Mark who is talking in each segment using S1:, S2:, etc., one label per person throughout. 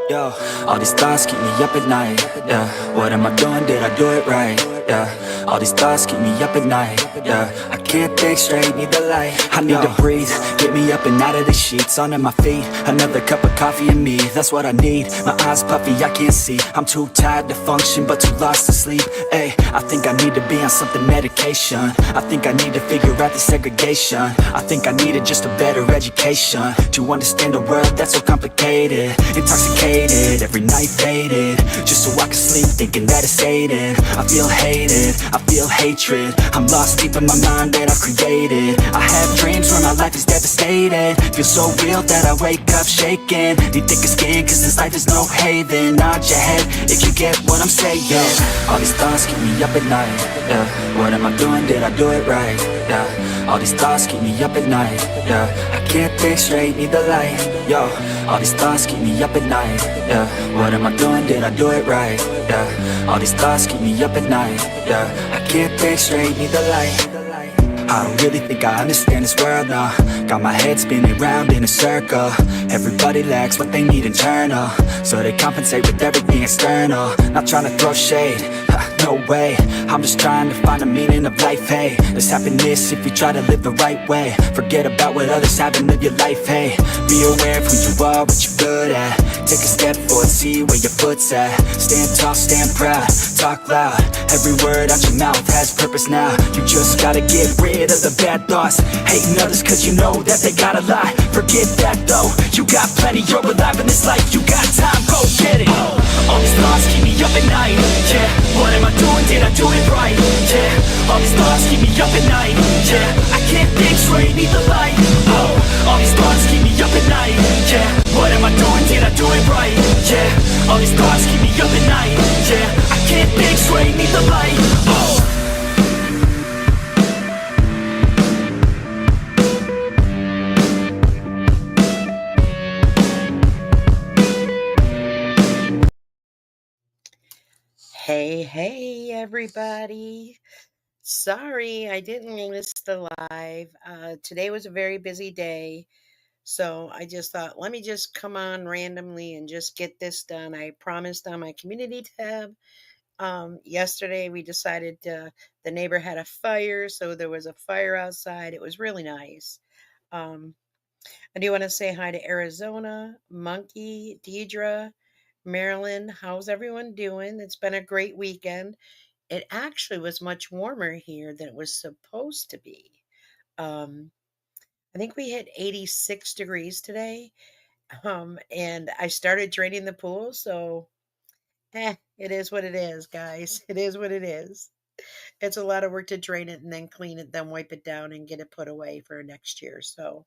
S1: Yo, all these thoughts keep me up at night. Yeah, what am I doing? Did I do it right? Yeah, all these thoughts keep me up at night. Yeah, I can't think straight, need the light. I need to breathe, get me up and out of the sheets, onto my feet. Another cup of coffee and me, that's what I need. My eyes puffy, I can't see. I'm too tired to function, but too lost to sleep. Ay, I think I need to be on something medication. I think I need to figure out the segregation. I think I needed just a better education to understand a world that's so complicated. Intoxicated, every night faded, just so I can sleep thinking that it's sated. I feel hated, I feel hatred, I'm lost deep in my mind that I've created. I have dreams where my life is devastated, feels so real that I wake up shaking. Need thicker skin cause this life is no haven. Nod your head if you get what I'm saying. All these thoughts keep me up at night. Yeah, what am I doing? Did I do it right? Yeah, all these thoughts keep me up at night. Yeah, I can't think straight, need the light. Yo, all these thoughts keep me up at night. Yeah, what am I doing? Did I do it right? Yeah, all these thoughts keep me up at night. Yeah, I can't think straight, need the light. I don't really think I understand this world now. Got my head spinning round in a circle. Everybody lacks what they need internal, so they compensate with everything external. Not trying to throw shade, no way. I'm just trying to find a meaning of life, hey. There's happiness if you try to live the right way. Forget about what others have and live your life, hey. Be aware of who you are, what you're good at. Take a step forward, see where your foot's at. Stand tall, stand proud, talk loud. Every word out your mouth has purpose now. You just gotta get rid of the bad thoughts. Hating others cause you know that they got a lie. Forget that though, you got plenty, you're alive in this life. You got time, go get it. All these thoughts keep me up at night. Yeah, what am I doing? Did I do it right? Yeah, all these thoughts keep me up at night. Yeah, I can't think straight, need the light. Oh, all these thoughts keep me up at night. Yeah, what am I doing? Did I do it right? Yeah, all these thoughts keep me up at night. Yeah, I can't think straight, need the light. Oh.
S2: Hey, everybody. Sorry, I didn't list the live. Today was a very busy day. So I just thought, let me just come on randomly and just get this done. I promised on my community tab. Yesterday, we decided the neighbor had a fire. So there was a fire outside. It was really nice. Um, I do want to say hi to Arizona, Monkey, Deidre, Maryland. How's everyone doing? It's been a great weekend. It actually was much warmer here than it was supposed to be. Um, I think we hit 86 degrees today. And I started draining the pool, so it is what it is, guys. It is what it is. It's a lot of work to drain it and then clean it, then wipe it down and get it put away for next year. So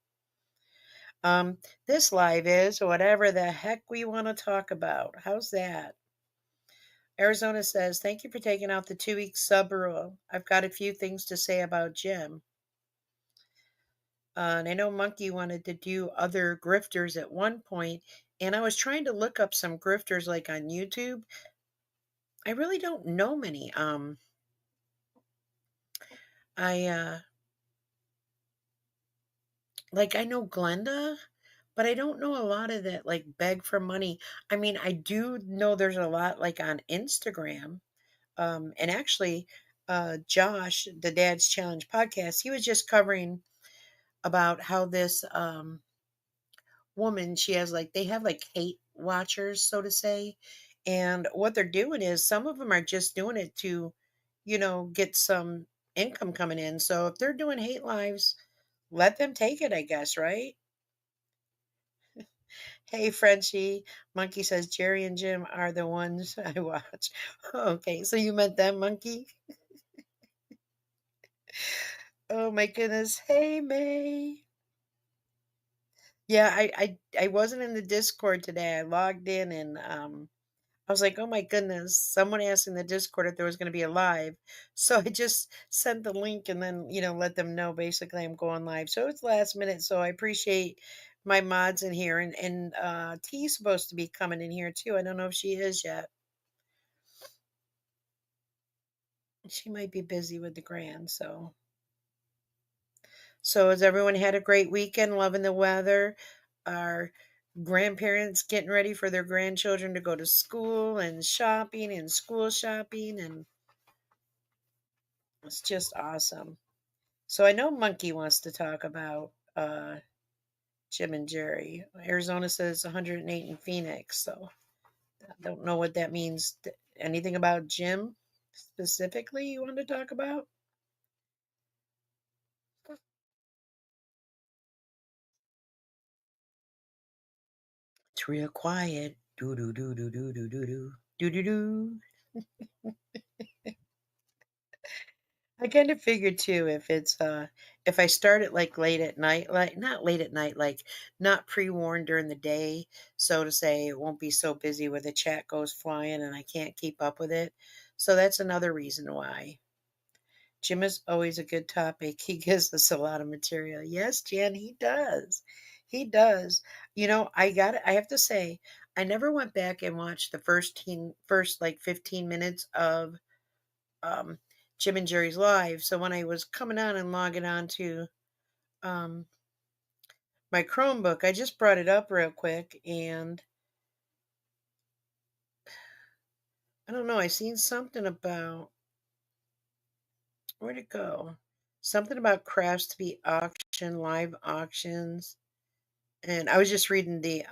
S2: um this live is whatever the heck we want to talk about. How's that? Arizona says, thank you for taking out the 2 week sub rule. I've got a few things to say about Jim. And I know Monkey wanted to do other grifters at one point, and I was trying to look up some grifters like on YouTube. I really don't know many. I like I know Glenda, but I don't know a lot of that like beg for money. I mean, I do know there's a lot like on Instagram. And actually, Josh, the Dad's Challenge podcast, he was just covering about how this woman, she has like, they have like hate watchers, so to say. And what they're doing is some of them are just doing it to, get some income coming in. So if they're doing hate lives, let them take it, I guess, right? Hey, Frenchie. Monkey says Jerry and Jim are the ones I watch. Okay, so you meant them, Monkey? Oh my goodness. Hey, May. Yeah, I wasn't in the Discord today. I logged in and I was like, "Oh my goodness, someone asked in the Discord if there was going to be a live." So I just sent the link and then, let them know basically I'm going live. So it's last minute, so I appreciate my mods in here and T's supposed to be coming in here too. I don't know if she is yet. She might be busy with the grand, so has everyone had a great weekend, loving the weather? Our grandparents getting ready for their grandchildren to go to school and shopping and school shopping, and it's just awesome. So I know Monkey wants to talk about Jim and Jerry. Arizona says 108 in Phoenix, so I don't know what that means. Anything about Jim specifically you want to talk about? It's real quiet. Do do do do do do do do do do do. I kind of figured too if I start it like late at night, like not late at night, like not pre-warned during the day, so to say, it won't be so busy where the chat goes flying and I can't keep up with it. So that's another reason why. Jim is always a good topic. He gives us a lot of material. Yes, Jan, he does. He does. I have to say, I never went back and watched the first like 15 minutes of um, Jim and Jerry's live. So when I was coming on and logging on to um, my Chromebook, I just brought it up real quick, and I don't know. I seen something about where'd it go? Something about crafts to be auctioned, live auctions, and I was just reading the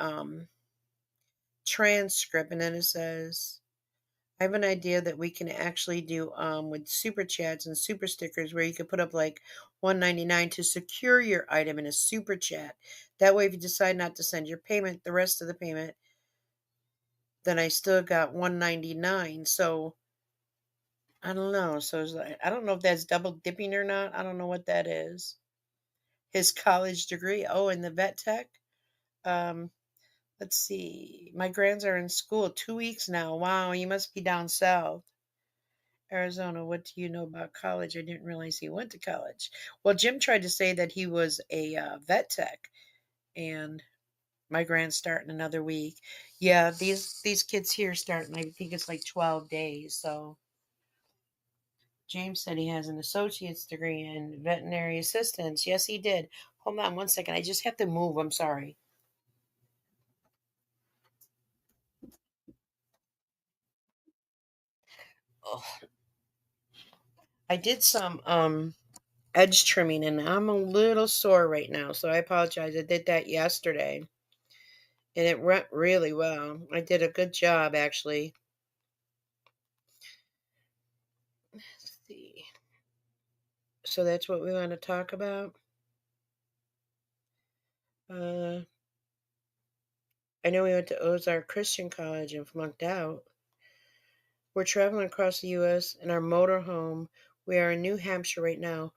S2: transcript, and then it says I have an idea that we can actually do with super chats and super stickers where you could put up like 199 to secure your item in a super chat. That way if you decide not to send your payment, the rest of the payment, then I still got 199. So I don't know. So it's like, I don't know if that's double dipping or not. I don't know what that is. His college degree. Oh, in the vet tech. Um, let's see. My grands are in school 2 weeks now. Wow, you must be down south. Arizona, what do you know about college? I didn't realize he went to college. Well, Jim tried to say that he was a vet tech, and my grand's starting another week. Yeah, these kids here starting. I think it's like 12 days. So James said he has an associate's degree in veterinary assistance. Yes, he did. Hold on one second. I just have to move. I'm sorry. Oh, I did some edge trimming, and I'm a little sore right now, so I apologize. I did that yesterday. And it went really well. I did a good job, actually. Let's see. So that's what we want to talk about. Uh, I know we went to Ozark Christian College and flunked out. We're traveling across the U.S. in our motorhome. We are in New Hampshire right now.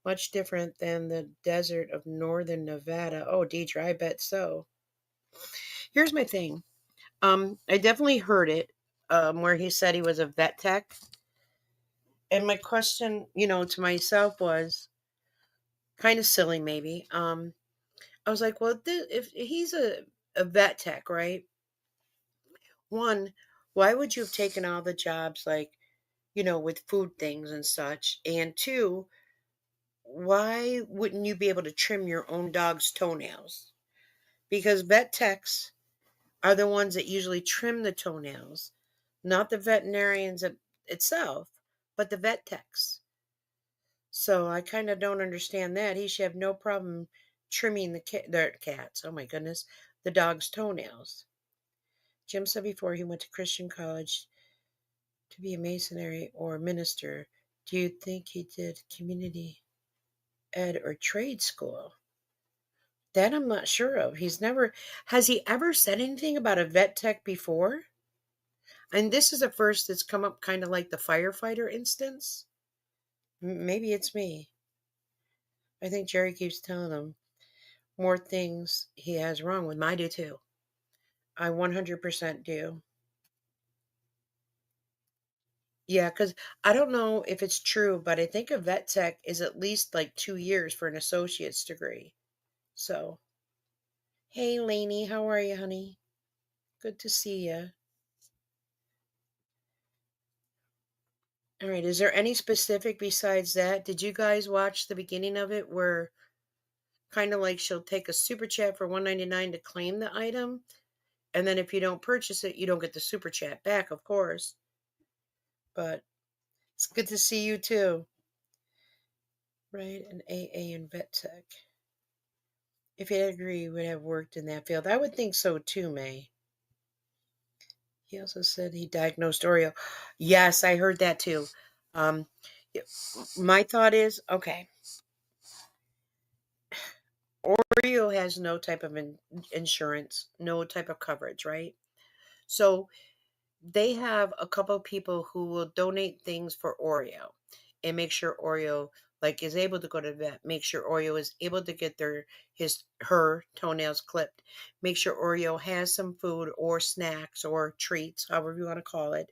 S2: Much different than the desert of northern Nevada. Oh, Deidre, I bet so. Here's my thing. I definitely heard it where he said he was a vet tech. And my question, to myself was kind of silly, maybe. I was like, well, if he's a vet tech, right? One, why would you have taken all the jobs like, with food things and such? And two, why wouldn't you be able to trim your own dog's toenails? Because vet techs are the ones that usually trim the toenails, not the veterinarians itself, but the vet techs. So I kind of don't understand that. He should have no problem trimming the cats. Oh my goodness, the dog's toenails. Jim said before he went to Christian college to be a masonry or minister. Do you think he did community ed or trade school? That I'm not sure of. Has he ever said anything about a vet tech before? And this is a first that's come up kind of like the firefighter instance. Maybe it's me. I think Jerry keeps telling him more things he has wrong with. I do too. I 100% do. Yeah, because I don't know if it's true, but I think a vet tech is at least like 2 years for an associate's degree. So, hey, Lainey, how are you, honey? Good to see you. All right, is there any specific besides that? Did you guys watch the beginning of it where Kind of like she'll take a super chat for $1.99 to claim the item. And then if you don't purchase it, you don't get the super chat back, of course. But it's good to see you too. Right? An AA and vet tech. If you agree, you would have worked in that field. I would think so too, May. He also said he diagnosed Oreo. Yes, I heard that too. Um, my thought is okay, Oreo has no type of insurance, no type of coverage, right? So they have a couple of people who will donate things for Oreo and make sure Oreo like is able to go to the vet, make sure Oreo is able to get her toenails clipped, make sure Oreo has some food or snacks or treats, however you want to call it.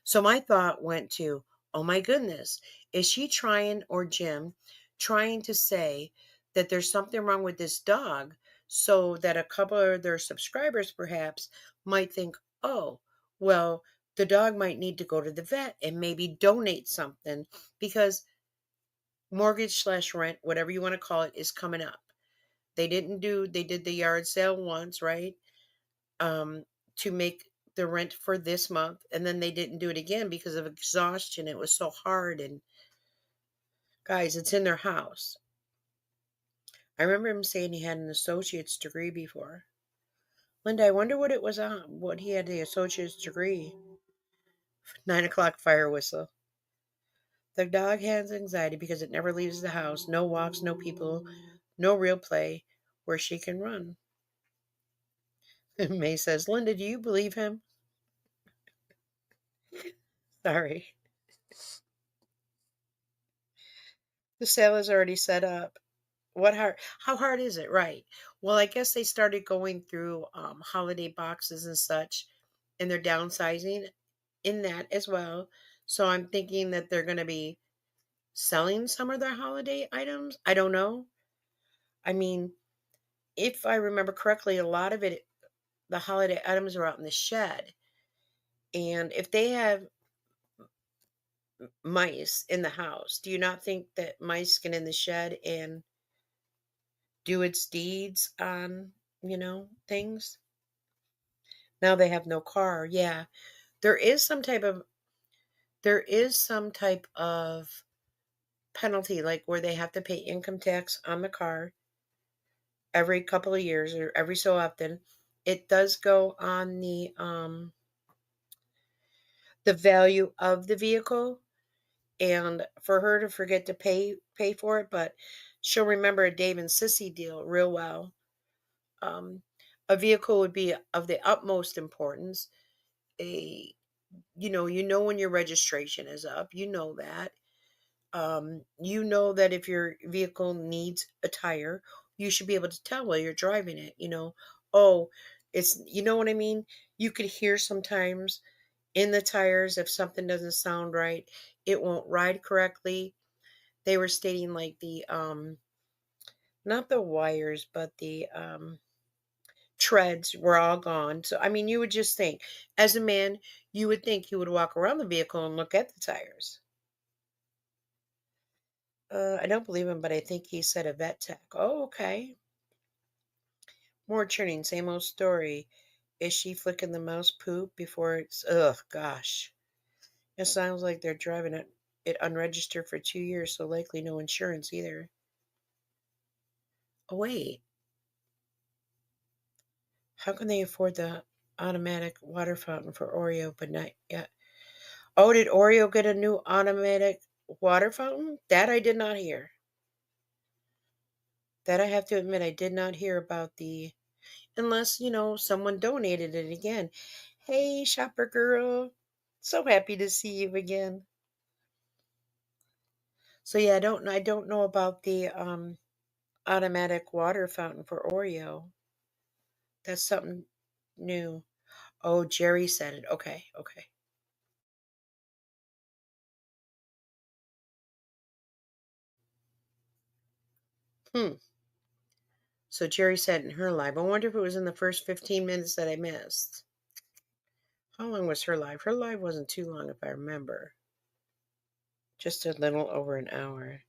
S2: So my thought went to, oh my goodness, is she trying, or Jim, trying to say that there's something wrong with this dog so that a couple of their subscribers perhaps might think, oh, well, the dog might need to go to the vet and maybe donate something because mortgage slash rent, whatever you want to call it, is coming up. They did the yard sale once, right? To make the rent for this month, and then they didn't do it again because of exhaustion. It was so hard, and guys, it's in their house. I remember him saying he had an associate's degree before. Linda, I wonder what it was on, what he had the associate's degree. 9 o'clock fire whistle. The dog has anxiety because it never leaves the house. No walks, no people, no real play where she can run. May says, Linda, do you believe him? Sorry. The sale is already set up. How hard is it? Right. Well, I guess they started going through holiday boxes and such, and they're downsizing in that as well. So I'm thinking that they're going to be selling some of their holiday items. I don't know. I mean, if I remember correctly, a lot of it, the holiday items are out in the shed. And if they have mice in the house, do you not think that mice get in the shed and do its deeds on, things? Now they have no car. Yeah. There is some type of there is some type of penalty like where they have to pay income tax on the car every couple of years or every so often. It does go on the value of the vehicle, and for her to forget to pay for it, but she'll remember a Dave and Sissy deal real well. Um a vehicle would be of the utmost importance. A you know when your registration is up, that. You know that if your vehicle needs a tire, you should be able to tell while you're driving it. Oh, you know what I mean? You could hear sometimes in the tires if something doesn't sound right, it won't ride correctly. They were stating like not the wires, but the treads were all gone. So, I mean, you would just think, as a man, you would think you would walk around the vehicle and look at the tires. I don't believe him, but I think he said a vet tech. Oh, okay. More churning, same old story. Is she flicking the mouse poop before it's. Ugh, gosh. It sounds like they're driving it unregistered for 2 years, so likely no insurance either. Oh, wait. How can they afford the automatic water fountain for Oreo, but not yet? Oh, did Oreo get a new automatic water fountain? That I did not hear. That I have to admit, I did not hear about unless, someone donated it again. Hey, shopper girl. So happy to see you again. So yeah, I don't know about the automatic water fountain for Oreo. That's something new. Oh, Jerry said it. Okay, okay. Hmm. So Jerry said it in her live. I wonder if it was in the first 15 minutes that I missed. How long was her live? Her live wasn't too long if I remember. Just a little over an hour.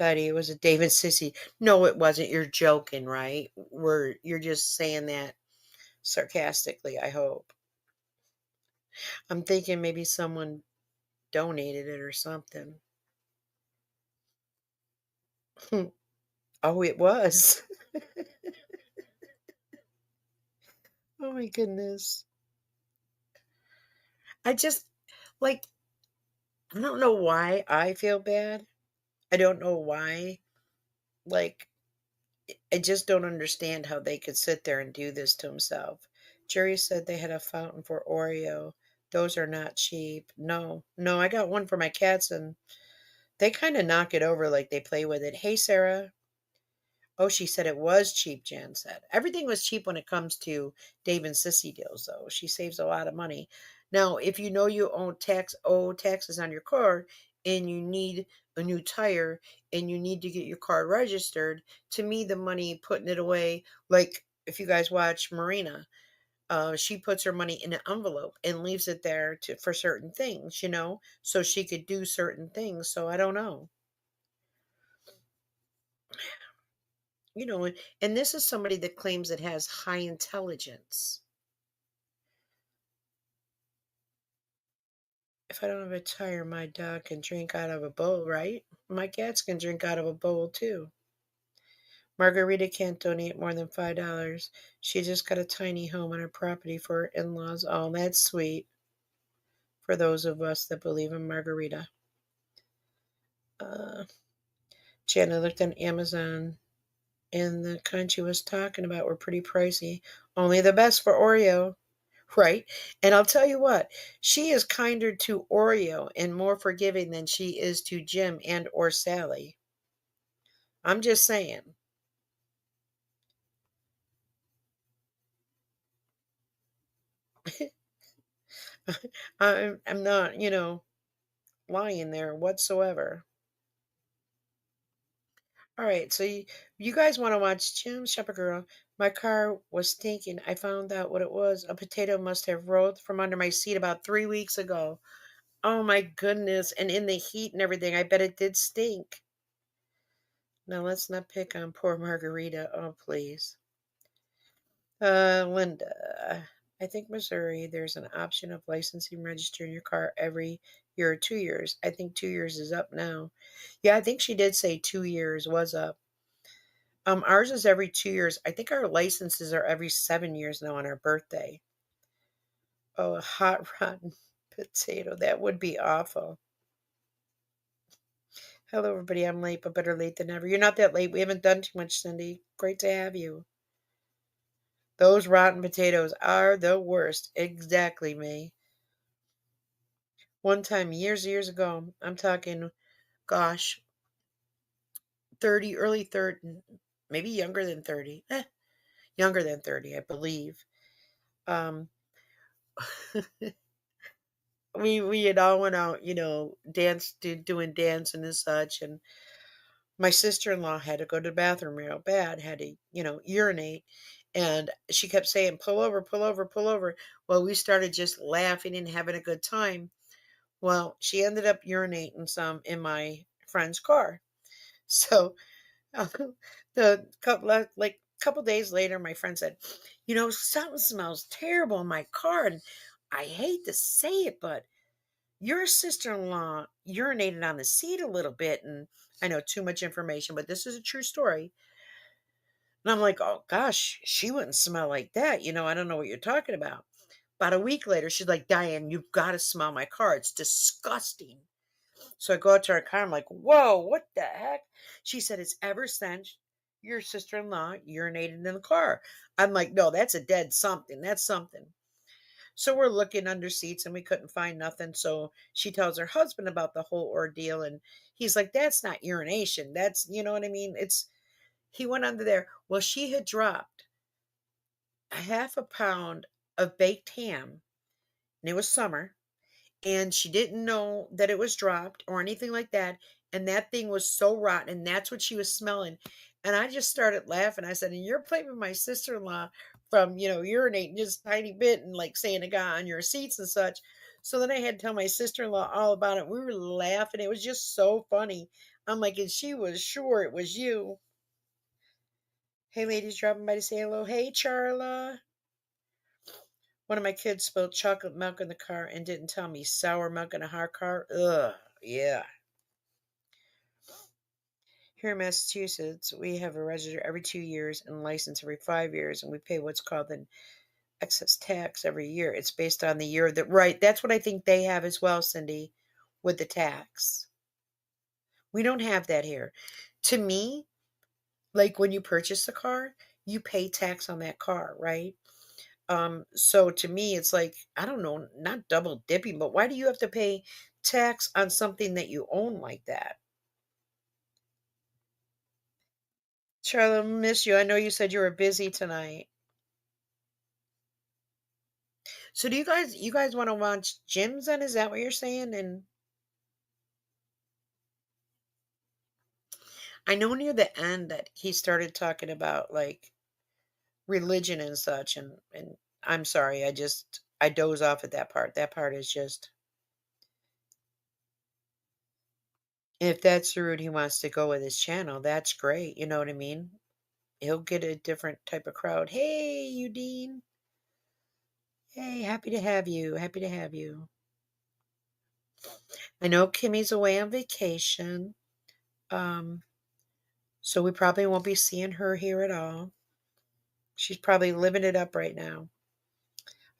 S2: Betty, it was a David Sissy. No, it wasn't. You're joking, right? You're just saying that sarcastically, I hope. I'm thinking maybe someone donated it or something. Oh, it was. Oh my goodness. I just like I don't know why I feel bad. I don't know why. Like I just don't understand how they could sit there and do this to himself. Jerry said they had a fountain for Oreo. Those are not cheap. No, no, I got one for my cats and they kind of knock it over like they play with it. Hey, Sarah. Oh, she said it was cheap, Jan said. Everything was cheap when it comes to Dave and Sissy deals, though. She saves a lot of money. Now, if you know you owe taxes on your car and you need a new tire and you need to get your car registered, to me the money putting it away, like if you guys watch Marina, she puts her money in an envelope and leaves it there for certain things, so she could do certain things. So I don't know. And this is somebody that claims it has high intelligence. If I don't have a tire, my dog can drink out of a bowl, right? My cats can drink out of a bowl too. Margarita can't donate more than $5. She just got a tiny home on her property for her in laws. Oh, that's sweet for those of us that believe in Margarita. Uh, Jana looked on Amazon, and the kind she was talking about were pretty pricey. Only the best for Oreo. Right. And I'll tell you what, she is kinder to Oreo and more forgiving than she is to Jim and or Sally. I'm just saying. I'm not, lying there whatsoever. All right, so you guys want to watch Jim Shepherd Girl? My car was stinking. I found out what it was. A potato must have rolled from under my seat about 3 weeks ago. Oh my goodness. And in the heat and everything, I bet it did stink. Now let's not pick on poor Margarita. Oh, please. Linda, I think Missouri, there's an option of licensing registering your car every year or 2 years. I think 2 years is up now. Yeah, I think she did say 2 years was up. Ours is every 2 years. I think our licenses are every 7 years now on our birthday. Oh, a hot rotten potato. That would be awful. Hello, everybody. I'm late, but better late than never. You're not that late. We haven't done too much, Cindy. Great to have you. Those rotten potatoes are the worst. Exactly, May. One time, years ago, I'm talking, gosh, 30, early 30, maybe younger than 30. Younger than 30, I believe. Um, we had all went out, doing dancing and such, and my sister-in-law had to go to the bathroom real bad, had to, urinate, and she kept saying, "Pull over, pull over, pull over." Well, we started just laughing and having a good time. Well, she ended up urinating some in my friend's car. So couple days later, my friend said, something smells terrible in my car, and I hate to say it, but your sister-in-law urinated on the seat a little bit. And I know too much information, but this is a true story. And I'm like, oh gosh, she wouldn't smell like that. I don't know what you're talking about. About a week later, she's like, Diane, you've got to smell my car. It's disgusting. So I go out to her car. I'm like, whoa, what the heck? She said, it's ever since your sister-in-law urinated in the car. I'm like, no, that's a dead something. That's something. So we're looking under seats and we couldn't find nothing. So she tells her husband about the whole ordeal. And he's like, that's not urination. That's, you know what I mean? He went under there. Well, she had dropped a half a pound of baked ham, and it was summer, and she didn't know that it was dropped or anything like that. And that thing was so rotten, and that's what she was smelling. And I just started laughing. I said, and you're blaming my sister-in-law from, urinating just a tiny bit and like saying it got on your seats and such. So then I had to tell my sister-in-law all about it. We were laughing. It was just so funny. I'm like, and she was sure it was you. Hey, ladies, dropping by to say hello. Hey, Charla. One of my kids spilled chocolate milk in the car and didn't tell me. Sour milk in a hot car. Ugh, yeah. Here in Massachusetts, we have a register every 2 years and a license every 5 years, and we pay what's called an excess tax every year. It's based on the year that, right. That's what I think they have as well, Cindy, with the tax. We don't have that here. To me, like when you purchase a car, you pay tax on that car, right? So to me, it's like, I don't know, not double dipping, but why do you have to pay tax on something that you own like that? Charlotte, I miss you. I know you said you were busy tonight. So do you guys want to watch gyms then? Is that what you're saying? And I know near the end that he started talking about like religion and such, and I'm sorry, I doze off at that part. That part is just, if that's the route he wants to go with his channel, that's great. You know what I mean? He'll get a different type of crowd. Hey, Eudine. Hey, happy to have you. Happy to have you. I know Kimmy's away on vacation. Um, so we probably won't be seeing her here at all. She's probably living it up right now.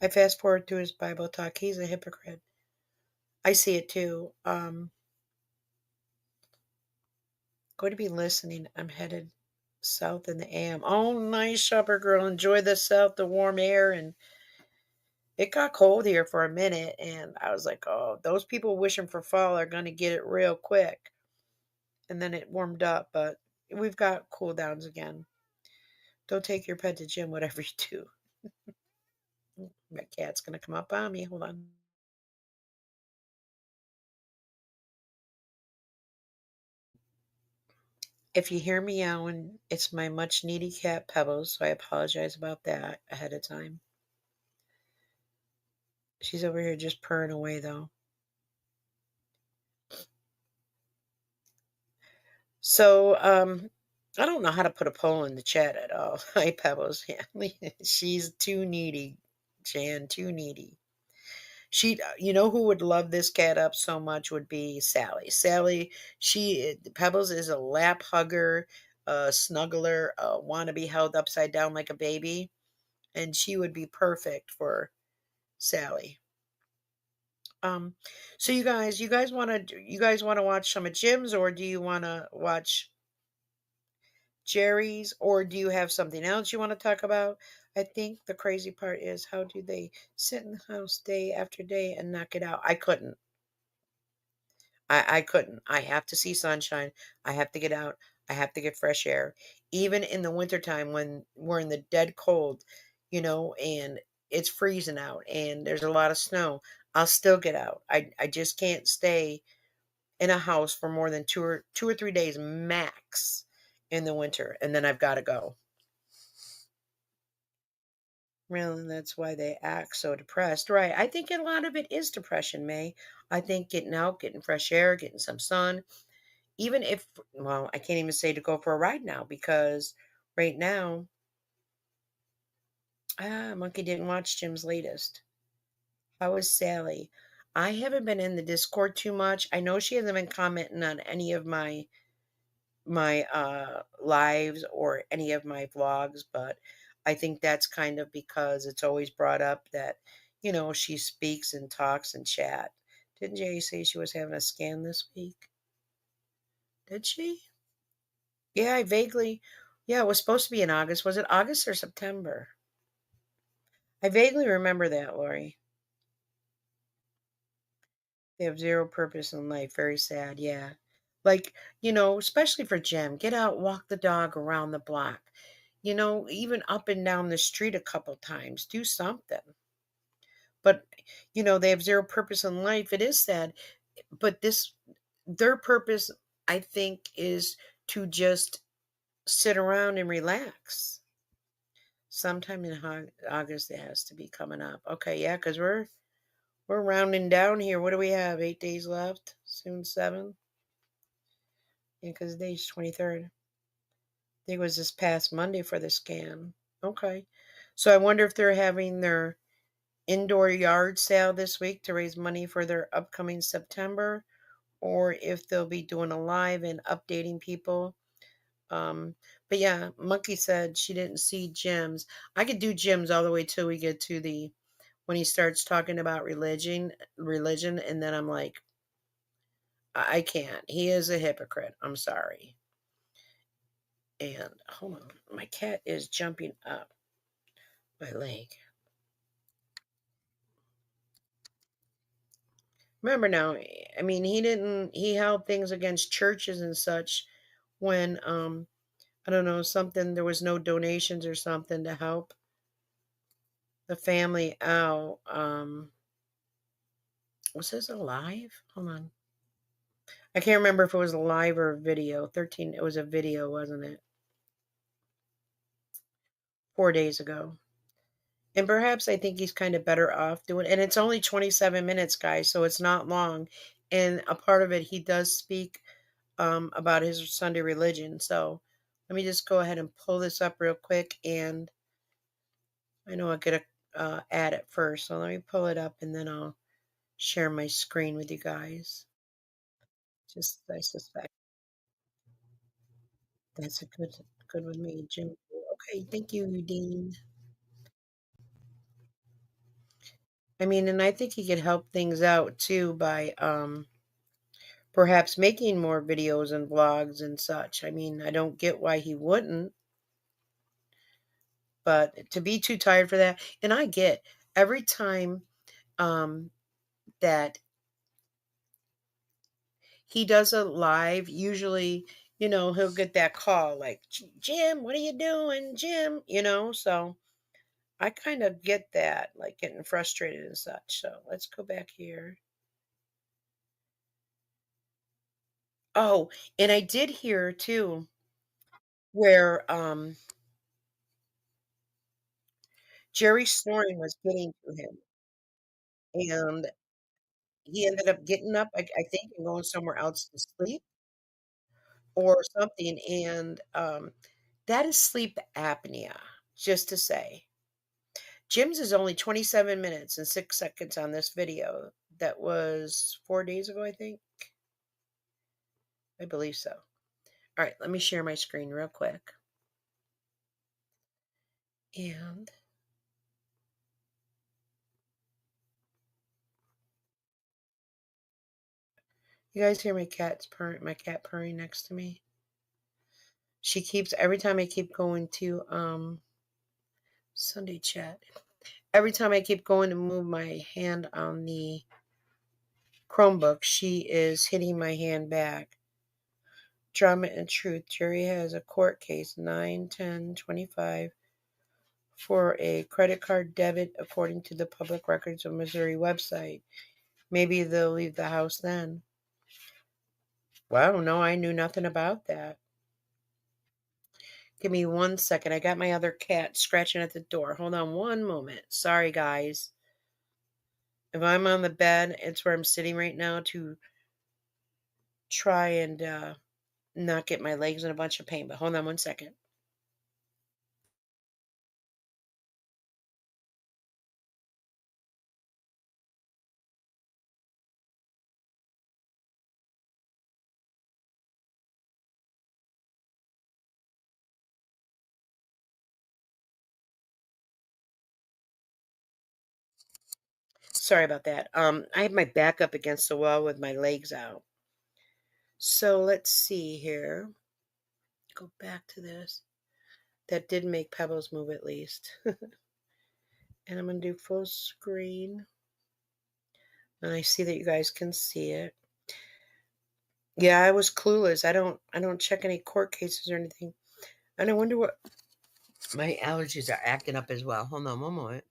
S2: I fast forward through his Bible talk. He's a hypocrite. I see it too. Going to be listening. I'm headed south in the AM. Oh, nice, shopper girl. Enjoy the south, the warm air. And it got cold here for a minute. And I was like, oh, those people wishing for fall are going to get it real quick. And then it warmed up, but we've got cool downs again. Don't take your pet to gym, whatever you do. My cat's going to come up on me. Hold on. If you hear me meowing, it's my much needy cat Pebbles, so I apologize about that ahead of time. She's over here just purring away though. So, I don't know how to put a poll in the chat at all. Hi, Pebbles. Yeah, she's too needy, Jan, too needy. You know who would love this cat up so much would be Sally. Pebbles is a lap hugger, a snuggler, want to be held upside down like a baby, and she would be perfect for Sally. Um, so you guys want to watch some of Jim's, or do you want to watch Jerry's, or do you have something else you want to talk about? I think the crazy part is, how do they sit in the house day after day and knock it out? I couldn't. I couldn't. I have to see sunshine. I have to get out. I have to get fresh air. Even in the wintertime when we're in the dead cold, and it's freezing out and there's a lot of snow, I'll still get out. I just can't stay in a house for more than 2 or 3 days max in the winter, and then I've got to go. Really, that's why they act so depressed. Right. I think a lot of it is depression, May. I think getting out, getting fresh air, getting some sun. Even if, well, I can't even say to go for a ride now because right now, Monkey didn't watch Jim's latest. How is Sally? I haven't been in the Discord too much. I know she hasn't been commenting on any of my lives or any of my vlogs, but I think that's kind of because it's always brought up that, she speaks and talks and chat. Didn't Jay say she was having a scan this week? Did she? Yeah, I vaguely, yeah, it was supposed to be in August. Was it August or September? I vaguely remember that, Lori. They have zero purpose in life. Very sad. Yeah. Like, especially for Jim, get out, walk the dog around the block, even up and down the street a couple times, do something. But, they have zero purpose in life. It is sad. But their purpose, I think, is to just sit around and relax. Sometime in August, it has to be coming up. Okay, yeah, because we're rounding down here. What do we have? 8 days left. Soon 7. Yeah, because today's 23rd. I think it was this past Monday for the scan. Okay. So I wonder if they're having their indoor yard sale this week to raise money for their upcoming September, or if they'll be doing a live and updating people. Um, but yeah, Monkey said she didn't see Jim's. I could do Jim's all the way till we get to the when he starts talking about religion, and then I'm like, I can't. He is a hypocrite. I'm sorry. And hold on, my cat is jumping up my leg. Remember now, I mean, he held things against churches and such when I don't know, something there was no donations or something to help the family out. Was this a live? Hold on. I can't remember if it was a live or a video. 13 it was a video, wasn't it? 4 days ago. And perhaps I think he's kind of better off doing and it's only 27 minutes, guys, so it's not long. And a part of it he does speak about his Sunday religion. So let me just go ahead and pull this up real quick. And I know I'll get a ad at first. So let me pull it up and then I'll share my screen with you guys. Just I suspect that's a good with me, Jim. Okay, thank you, Dean. I mean, and I think he could help things out too by perhaps making more videos and vlogs and such. I mean, I don't get why he wouldn't, but to be too tired for that, and I get every time um that he does a live, usually, he'll get that call like, Jim, what are you doing, Jim? So I kind of get that, like getting frustrated and such. So let's go back here. Oh, and I did hear too where Jerry snoring was getting to him. And he ended up getting up, I think, and going somewhere else to sleep or something. And that is sleep apnea, just to say. Jim's is only 27 minutes and 6 seconds on this video. That was 4 days ago, I think. I believe so. All right, let me share my screen real quick. And you guys hear my cat purring next to me. She keeps every time I keep going to Sunday chat. Every time I keep going to move my hand on the Chromebook, she is hitting my hand back. Drama and truth. Jerry has a court case 9/10/25 for a credit card debit according to the Public Records of Missouri website. Maybe they'll leave the house then. Wow, no, I knew nothing about that. Give me 1 second. I got my other cat scratching at the door. Hold on one moment. Sorry, guys. If I'm on the bed, it's where I'm sitting right now to try and not get my legs in a bunch of pain. But hold on 1 second. Sorry about that. I have my back up against the wall with my legs out. So let's see here. Go back to this. That did make Pebbles move at least. And I'm going to do full screen. And I see that you guys can see it. Yeah, I was clueless. I don't check any court cases or anything. And I wonder what my allergies are acting up as well. Hold on one moment.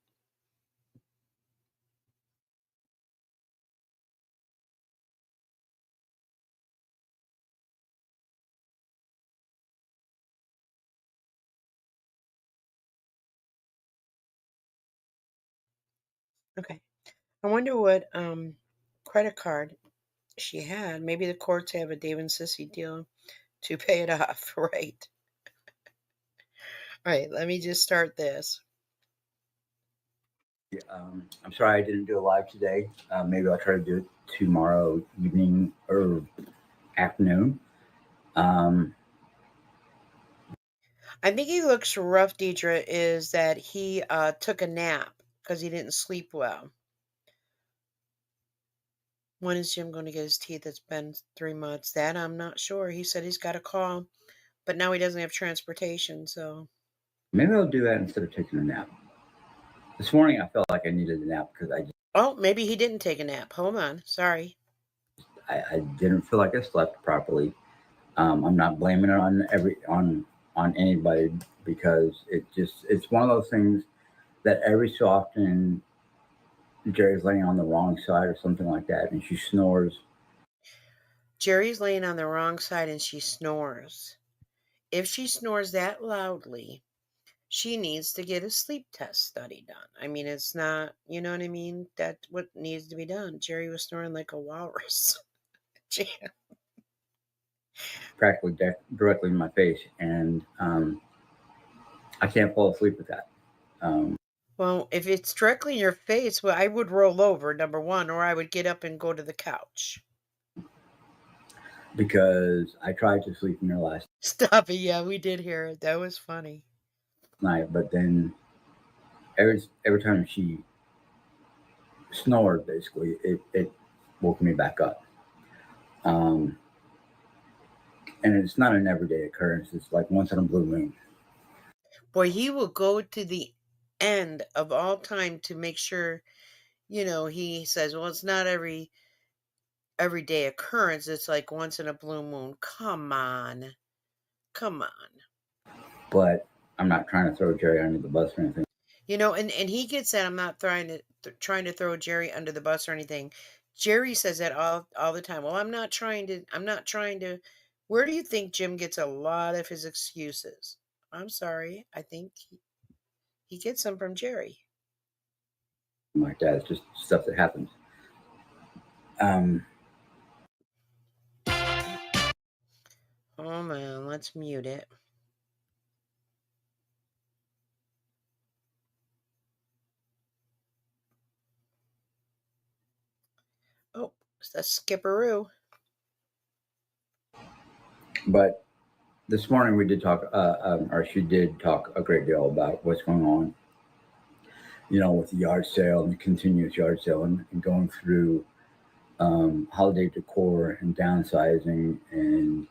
S2: Okay. I wonder what credit card she had. Maybe the courts have a Dave and Sissy deal. to pay it off, right? All right, let me just start this.
S3: I'm sorry I didn't do a live today. Maybe I'll try to do it tomorrow evening or afternoon. Um,
S2: I think he looks rough, Deidre, is that he took a nap because he didn't sleep well. When is Jim going to get his teeth? It's been 3 months. That I'm not sure. He said he's got a call, but now he doesn't have transportation. So,
S3: Maybe I'll do that instead of taking a nap. This morning I felt like I needed a nap because
S2: oh, maybe he didn't take a nap. Hold on. Sorry.
S3: I didn't feel like I slept properly. I'm not blaming it on anybody because it's one of those things that every so often Jerry's laying on the wrong side or something like that, and she snores.
S2: Jerry's laying on the wrong side and she snores. If she snores that loudly, she needs to get a sleep test study done. I mean, it's not, you know what I mean? That's what needs to be done. Jerry was snoring like a walrus.
S3: Practically directly in my face, and I can't fall asleep with that. Um,
S2: Well, if it's directly in your face, well, I would roll over, number one, or I would get up and go to the couch.
S3: because I tried to sleep in there last
S2: Stop it. Yeah, we did hear it. That was funny.
S3: night, but then every time she snored, basically, it woke me back up. Um, and it's not an everyday occurrence. It's like once in a blue moon.
S2: Boy, he will go to the end of all time to make sure, he says, well, it's not everyday occurrence. It's like once in a blue moon. Come on. Come on.
S3: But I'm not trying to throw Jerry under the bus or anything.
S2: And he gets that I'm not trying to throw Jerry under the bus or anything. Jerry says that all the time. Well, I'm not trying to. Where do you think Jim gets a lot of his excuses? I'm sorry. I think he gets them from Jerry.
S3: Like that, it's just stuff that happens. Um,
S2: Oh man, let's mute it. Oh, that's Skipperoo.
S3: but this morning we did talk, or she did talk a great deal about what's going on, with the yard sale and the continuous yard sale and going through holiday decor and downsizing. And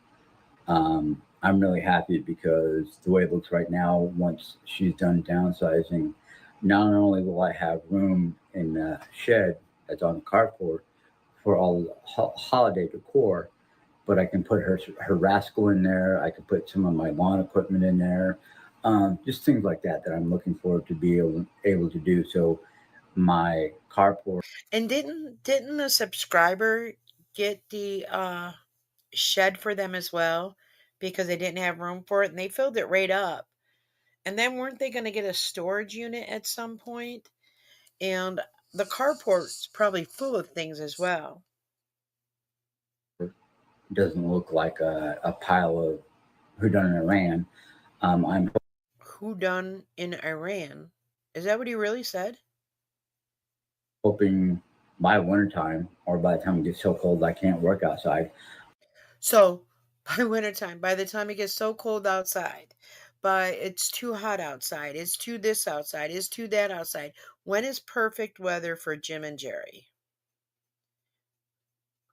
S3: I'm really happy because the way it looks right now, once she's done downsizing, not only will I have room in the shed that's on the carport for all the holiday decor, but I can put her rascal in there. I can put some of my lawn equipment in there, just things like that that I'm looking forward to be able to do. So my carport.
S2: And didn't the subscriber get the shed for them as well because they didn't have room for it and they filled it right up. And then weren't they going to get a storage unit at some point? And the carport's probably full of things as well.
S3: Doesn't look like a pile of who done it ran. I'm
S2: Who done in Iran? Is that what he really said?
S3: hoping by wintertime or by the time it gets so cold I can't work outside.
S2: So by wintertime, by the time it gets so cold outside, by it's too hot outside, it's too this outside, it's too that outside. When is perfect weather for Jim and Jerry?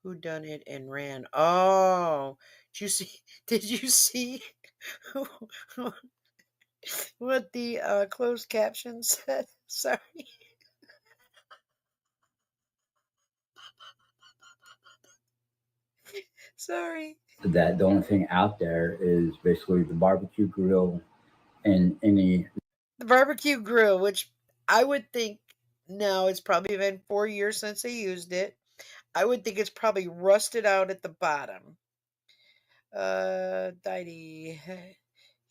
S2: Who done it and ran? Oh, did you see? Did you see what the closed caption said? Sorry. Sorry.
S3: That the only thing out there is basically the barbecue grill and any.
S2: The barbecue grill, which I would think now it's probably been 4 years since they used it. I would think it's probably rusted out at the bottom. Dy-Dee,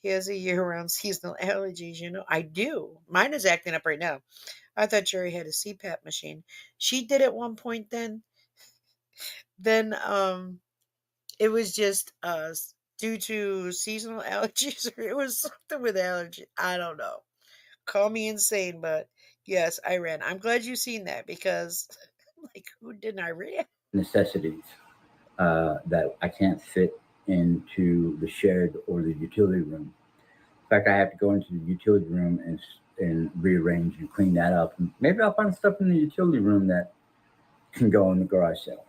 S2: he has a year-round seasonal allergies. I do. Mine is acting up right now. I thought Jerry had a CPAP machine. She did at one point. Then it was just us. due to seasonal allergies, or it was something with allergy. I don't know. Call me insane, but yes, Iran. I'm glad you've seen that because, like, who didn't Iran?
S3: necessities that I can't fit into the shed or the utility room. In fact, I have to go into the utility room and rearrange and clean that up. And maybe I'll find stuff in the utility room that can go in the garage sale.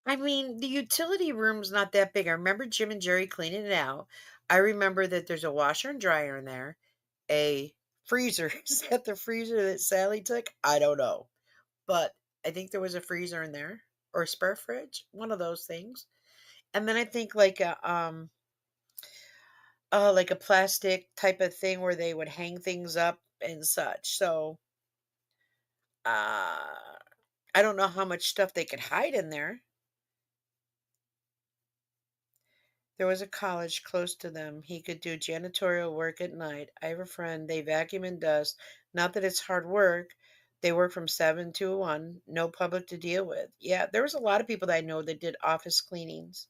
S2: I mean, the utility room's not that big. I remember Jim and Jerry cleaning it out. I remember that there's a washer and dryer in there, a freezer. Is that the freezer that Sally took? I don't know. But I think there was a freezer in there or a spare fridge, one of those things. And then I think like a plastic type of thing where they would hang things up and such. So uh I don't know how much stuff they could hide in there. There was a college close to them. He could do janitorial work at night. I have a friend, they vacuum and dust. Not that it's hard work. They work from 7 to 1, no public to deal with. Yeah, there was a lot of people that I know that did office cleanings.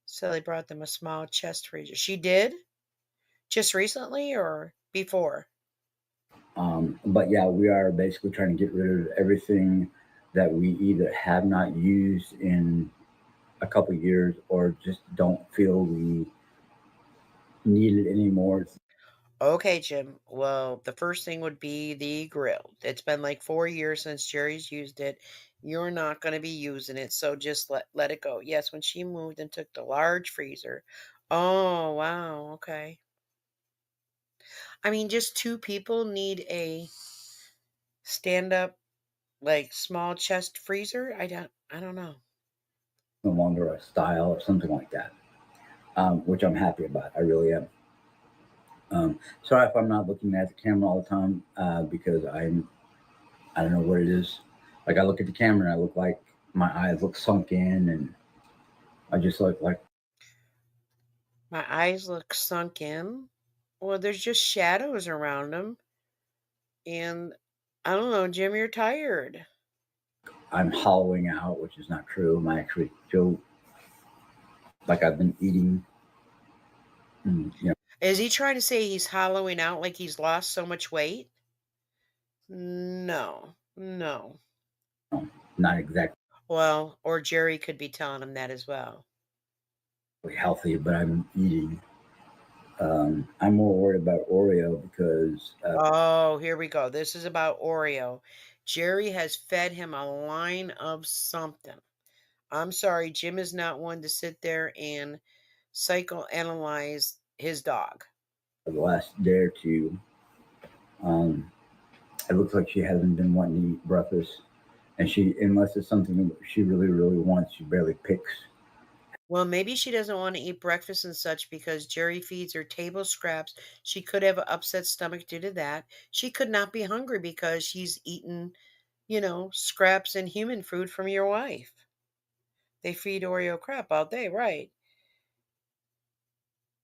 S2: So they brought them a small chest freezer. She did? Just recently or before?
S3: But yeah, we are basically trying to get rid of everything that we either have not used in a couple of years or just don't feel we need it anymore.
S2: Okay, Jim. Well, the first thing would be the grill. It's been like 4 years since Jerry's used it. You're not going to be using it, so just let it go. Yes, when she moved and took the large freezer. Oh, wow. Okay. I mean, just two people need a stand up like small chest freezer. I don't know.
S3: No longer a style or something like that, which I'm happy about. I really am. Sorry if I'm not looking at the camera all the time because I don't know what it is. Like I look at the camera and I look like my eyes look sunk in and I just look like
S2: My eyes look sunk in. Well, there's just shadows around them, and I don't know, Jim, you're tired.
S3: I'm hollowing out, which is not true. I actually feel like I've been eating, you know,
S2: Is he trying to say he's hollowing out like he's lost so much weight? No, no.
S3: not exactly
S2: Well, or Jerry could be telling him that as well.
S3: healthy, but I'm eating. I'm more worried about Oreo because
S2: Oh, here we go. This is about Oreo. Jerry has fed him a line of something. I'm sorry, Jim is not one to sit there and psychoanalyze his dog.
S3: the last day or two, um, it looks like she hasn't been wanting to eat breakfast. And she, unless it's something that she really, really wants, she barely picks.
S2: Well, maybe she doesn't want to eat breakfast and such because Jerry feeds her table scraps. She could have an upset stomach due to that. She could not be hungry because she's eaten, scraps and human food from your wife. They feed Oreo crap all day, right?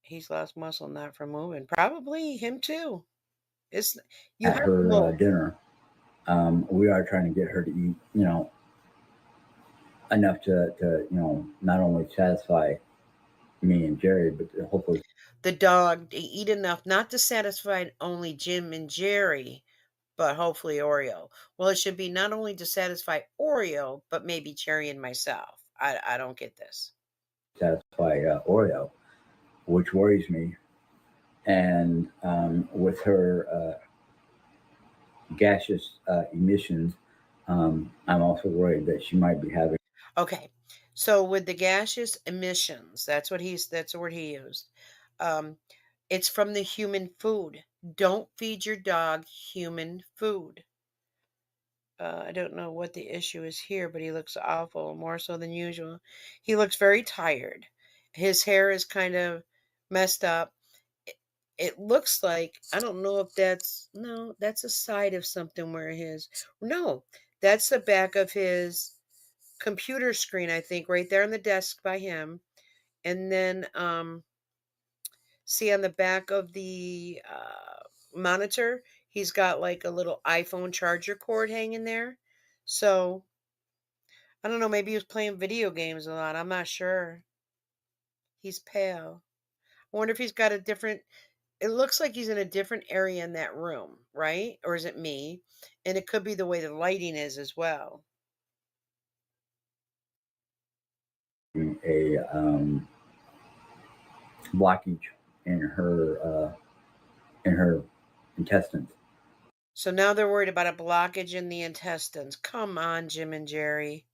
S2: He's lost muscle not from moving. Probably him too. It's you
S3: At
S2: have to
S3: her
S2: move.
S3: dinner, we are trying to get her to eat, enough to not only satisfy me and Jerry, but to hopefully
S2: The dog to eat enough not to satisfy only Jim and Jerry, but hopefully Oreo. Well, it should be not only to satisfy Oreo, but maybe Jerry and myself. I don't get this.
S3: satisfy Oreo, which worries me. And with her gaseous emissions, I'm also worried that she might be having
S2: Okay. So with the gaseous emissions, that's the word he used. Um, it's from the human food. Don't feed your dog human food. I don't know what the issue is here, but he looks awful, more so than usual. He looks very tired. His hair is kind of messed up. It, it looks like, I don't know if that's, no, that's a side of something where no, that's the back of his computer screen, I think, right there on the desk by him. And then, see on the back of the monitor, he's got like a little iPhone charger cord hanging there. So I don't know, maybe he was playing video games a lot. I'm not sure. He's pale. I wonder if he's got a different it looks like he's in a different area in that room, right? Or is it me? And it could be the way the lighting is as well.
S3: A blockage in her intestines.
S2: So now they're worried about a blockage in the intestines. Come on, Jim and Jerry.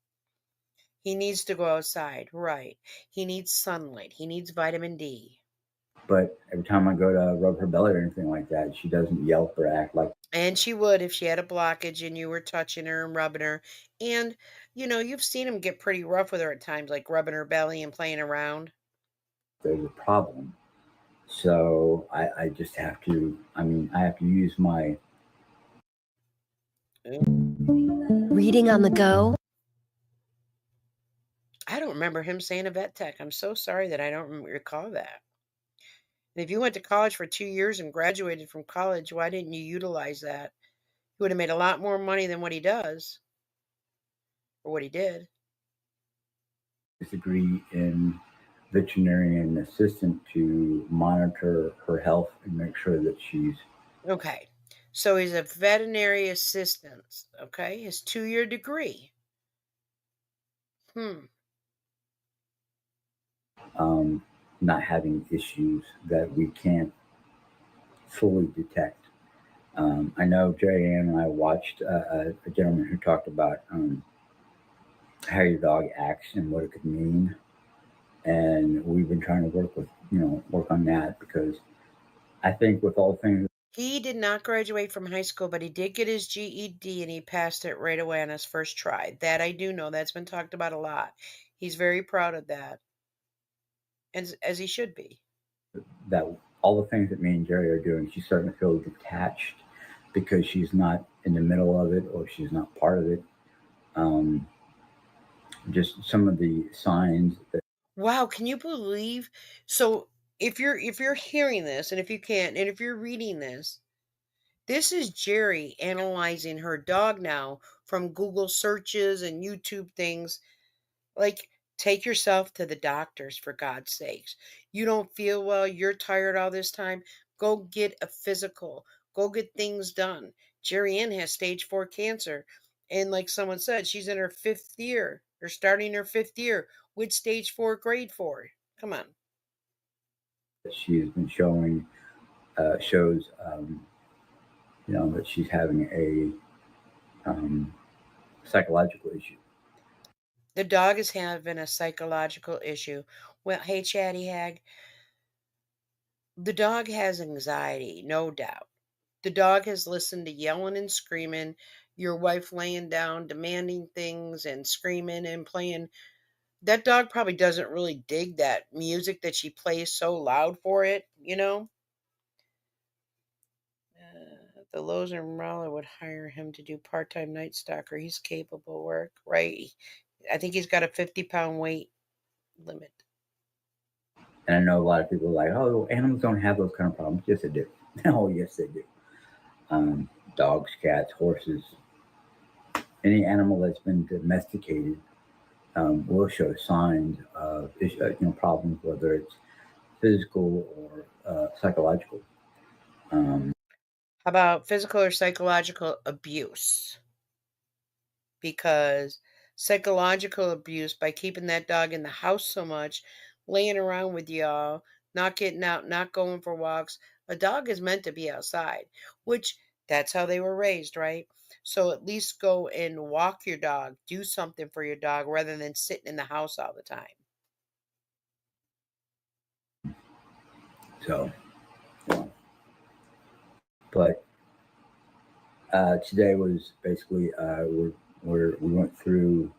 S2: He needs to go outside, right? He needs sunlight. He needs vitamin D.
S3: But every time I go to rub her belly or anything like that, she doesn't yelp or act like
S2: And she would if she had a blockage and you were touching her and rubbing her. And, you've seen him get pretty rough with her at times, like rubbing her belly and playing around.
S3: there's a problem. So I just have to, I have to use my
S4: Reading on the go?
S2: I don't remember him saying a vet tech. I'm so sorry that I don't recall that. And if you went to college for 2 years and graduated from college, why didn't you utilize that? He would have made a lot more money than what he does or what he did.
S3: degree in veterinarian assistant to monitor her health and make sure that she's
S2: Okay. So he's a veterinary assistant. Okay. His 2-year degree. Hmm.
S3: not having issues that we can't fully detect. I know Jerry Ann and I watched a gentleman who talked about how your dog acts and what it could mean, and we've been trying to work on that because I think with all things
S2: He did not graduate from high school, but he did get his GED and he passed it right away on his first try. That I do know. That's been talked about a lot. He's very proud of that, as he should be.
S3: that all the things that me and Jerry are doing, she's starting to feel detached because she's not in the middle of it or she's not part of it. Just some of the signs that
S2: Wow, can you believe? So if you're hearing this, and if you can't, and if you're reading this, this is Jerry analyzing her dog now from Google searches and YouTube things. Like, take yourself to the doctors for God's sakes. You don't feel well, you're tired all this time. Go get a physical. Go get things done. Jerry Ann has stage 4 cancer. And like someone said, she's in her 5th year or starting her 5th year with stage 4, grade 4. Come on.
S3: she's been showing shows, that she's having a psychological issue.
S2: The dog is having a psychological issue. Well, hey, Chatty Hag, the dog has anxiety, no doubt. The dog has listened to yelling and screaming, your wife laying down, demanding things and screaming and playing. That dog probably doesn't really dig that music that she plays so loud for it. The Lowe's and Raleigh would hire him to do part-time night stalker. He's capable of work, right? I think he's got a 50-pound weight limit.
S3: And I know a lot of people are like, oh, animals don't have those kind of problems. Yes, they do. Oh, yes, they do. Dogs, cats, horses, any animal that's been domesticated will show signs of problems, whether it's physical or psychological.
S2: How about physical or psychological abuse? Because psychological abuse by keeping that dog in the house so much, laying around with y'all, not getting out, not going for walks. A dog is meant to be outside, which that's how they were raised, right? So at least go and walk your dog, do something for your dog rather than sitting in the house all the time.
S3: So, yeah. But today was basically we went through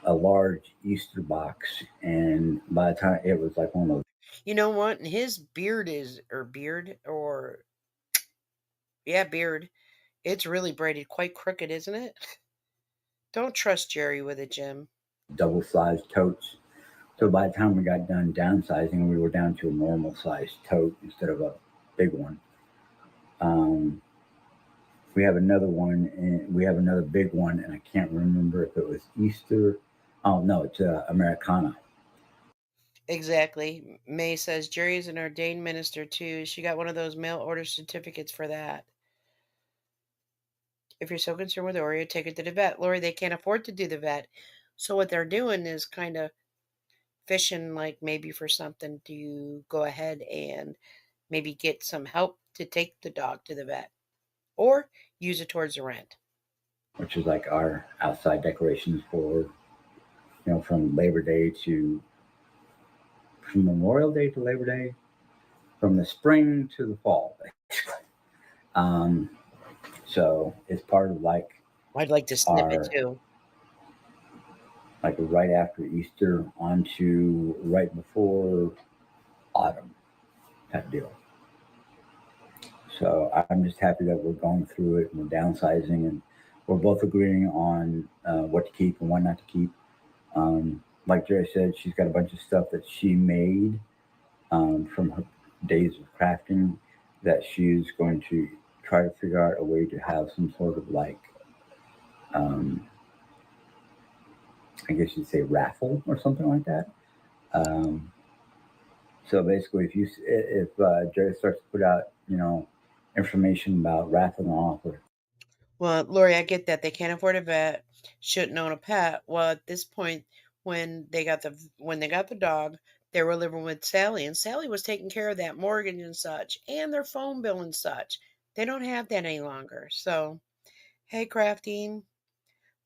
S3: a large Easter box, and by the time it was like one of those.
S2: You know what? And his beard is, or beard, or yeah, beard. It's really braided quite crooked, isn't it? Don't trust Jerry with it, Jim.
S3: Double-sized totes. So by the time we got done downsizing, we were down to a normal sized tote instead of a big one. We have another one, and we have another big one, and I can't remember if it was Easter. Oh no, it's Americana.
S2: Exactly. May says Jerry is an ordained minister too. She got one of those mail order certificates for that. If you're so concerned with Oreo, take it to the vet. Lori, they can't afford to do the vet. So what they're doing is kind of fishing, like maybe for something to go ahead and maybe get some help to take the dog to the vet or use it towards the rent.
S3: which is like our outside decorations for, from Labor Day to from Memorial Day to Labor Day, from the spring to the fall, basically. Um, so it's part of like
S2: I'd like to snip it
S3: our
S2: too.
S3: like right after Easter onto right before autumn type deal. So I'm just happy that we're going through it and we're downsizing and we're both agreeing on what to keep and what not to keep. Like Jerry said, she's got a bunch of stuff that she made from her days of crafting that she's going to try to figure out a way to have some sort of like, um, I guess you'd say raffle or something like that. Um, so basically, if Jerry starts to put out, information about raffling off or
S2: Well, Lori, I get that they can't afford a vet, shouldn't own a pet. Well, at this point, when they got the dog, they were living with Sally, and Sally was taking care of that mortgage and such, and their phone bill and such. They don't have that any longer. So, hey, Crafting,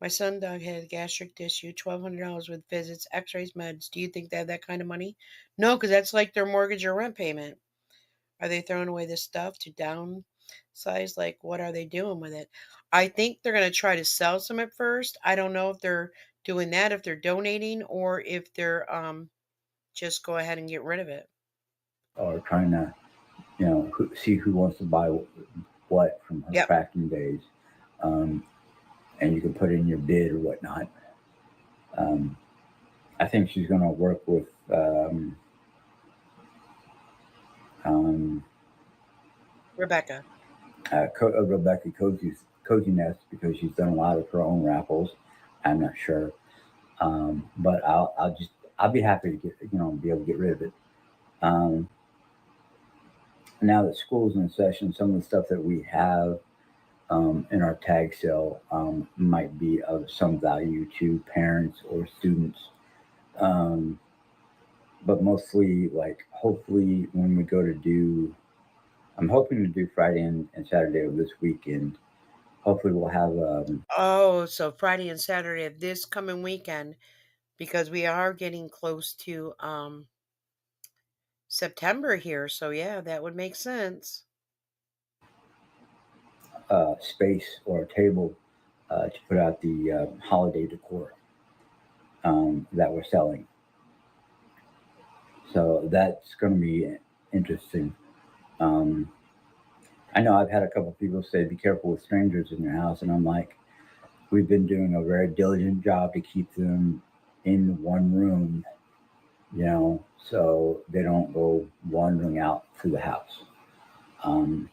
S2: my son dog had gastric tissue, $1,200 with visits, X-rays, meds. Do you think they have that kind of money? No, because that's like their mortgage or rent payment. Are they throwing away this stuff to downsize? Like, what are they doing with it? I think they're going to try to sell some at first. I don't know if they're doing that, if they're donating, or if they're just go ahead and get rid of it.
S3: trying to, see who wants to buy what from her
S2: Yep.
S3: crafting days. Um, and you can put in your bid or whatnot. Um, I think she's going to work with
S2: Rebecca.
S3: Rebecca Cozy Nest because she's done a lot of her own raffles. I'm not sure, but I'll be happy to be able to get rid of it. Um, now that school's in session, some of the stuff that we have in our tag sale might be of some value to parents or students. Um, but mostly, like, hopefully, when we go to I'm hoping to do Friday and Saturday of this weekend. Hopefully, we'll have
S2: Oh, so Friday and Saturday of this coming weekend, because we are getting close to September here. So yeah, that would make sense.
S3: space or a table to put out the holiday decor that we're selling. So that's going to be interesting. Um, I know I've had a couple of people say, "Be careful with strangers in your house," and I'm like, we've been doing a very diligent job to keep them in one room, so they don't go wandering out through the house. Um,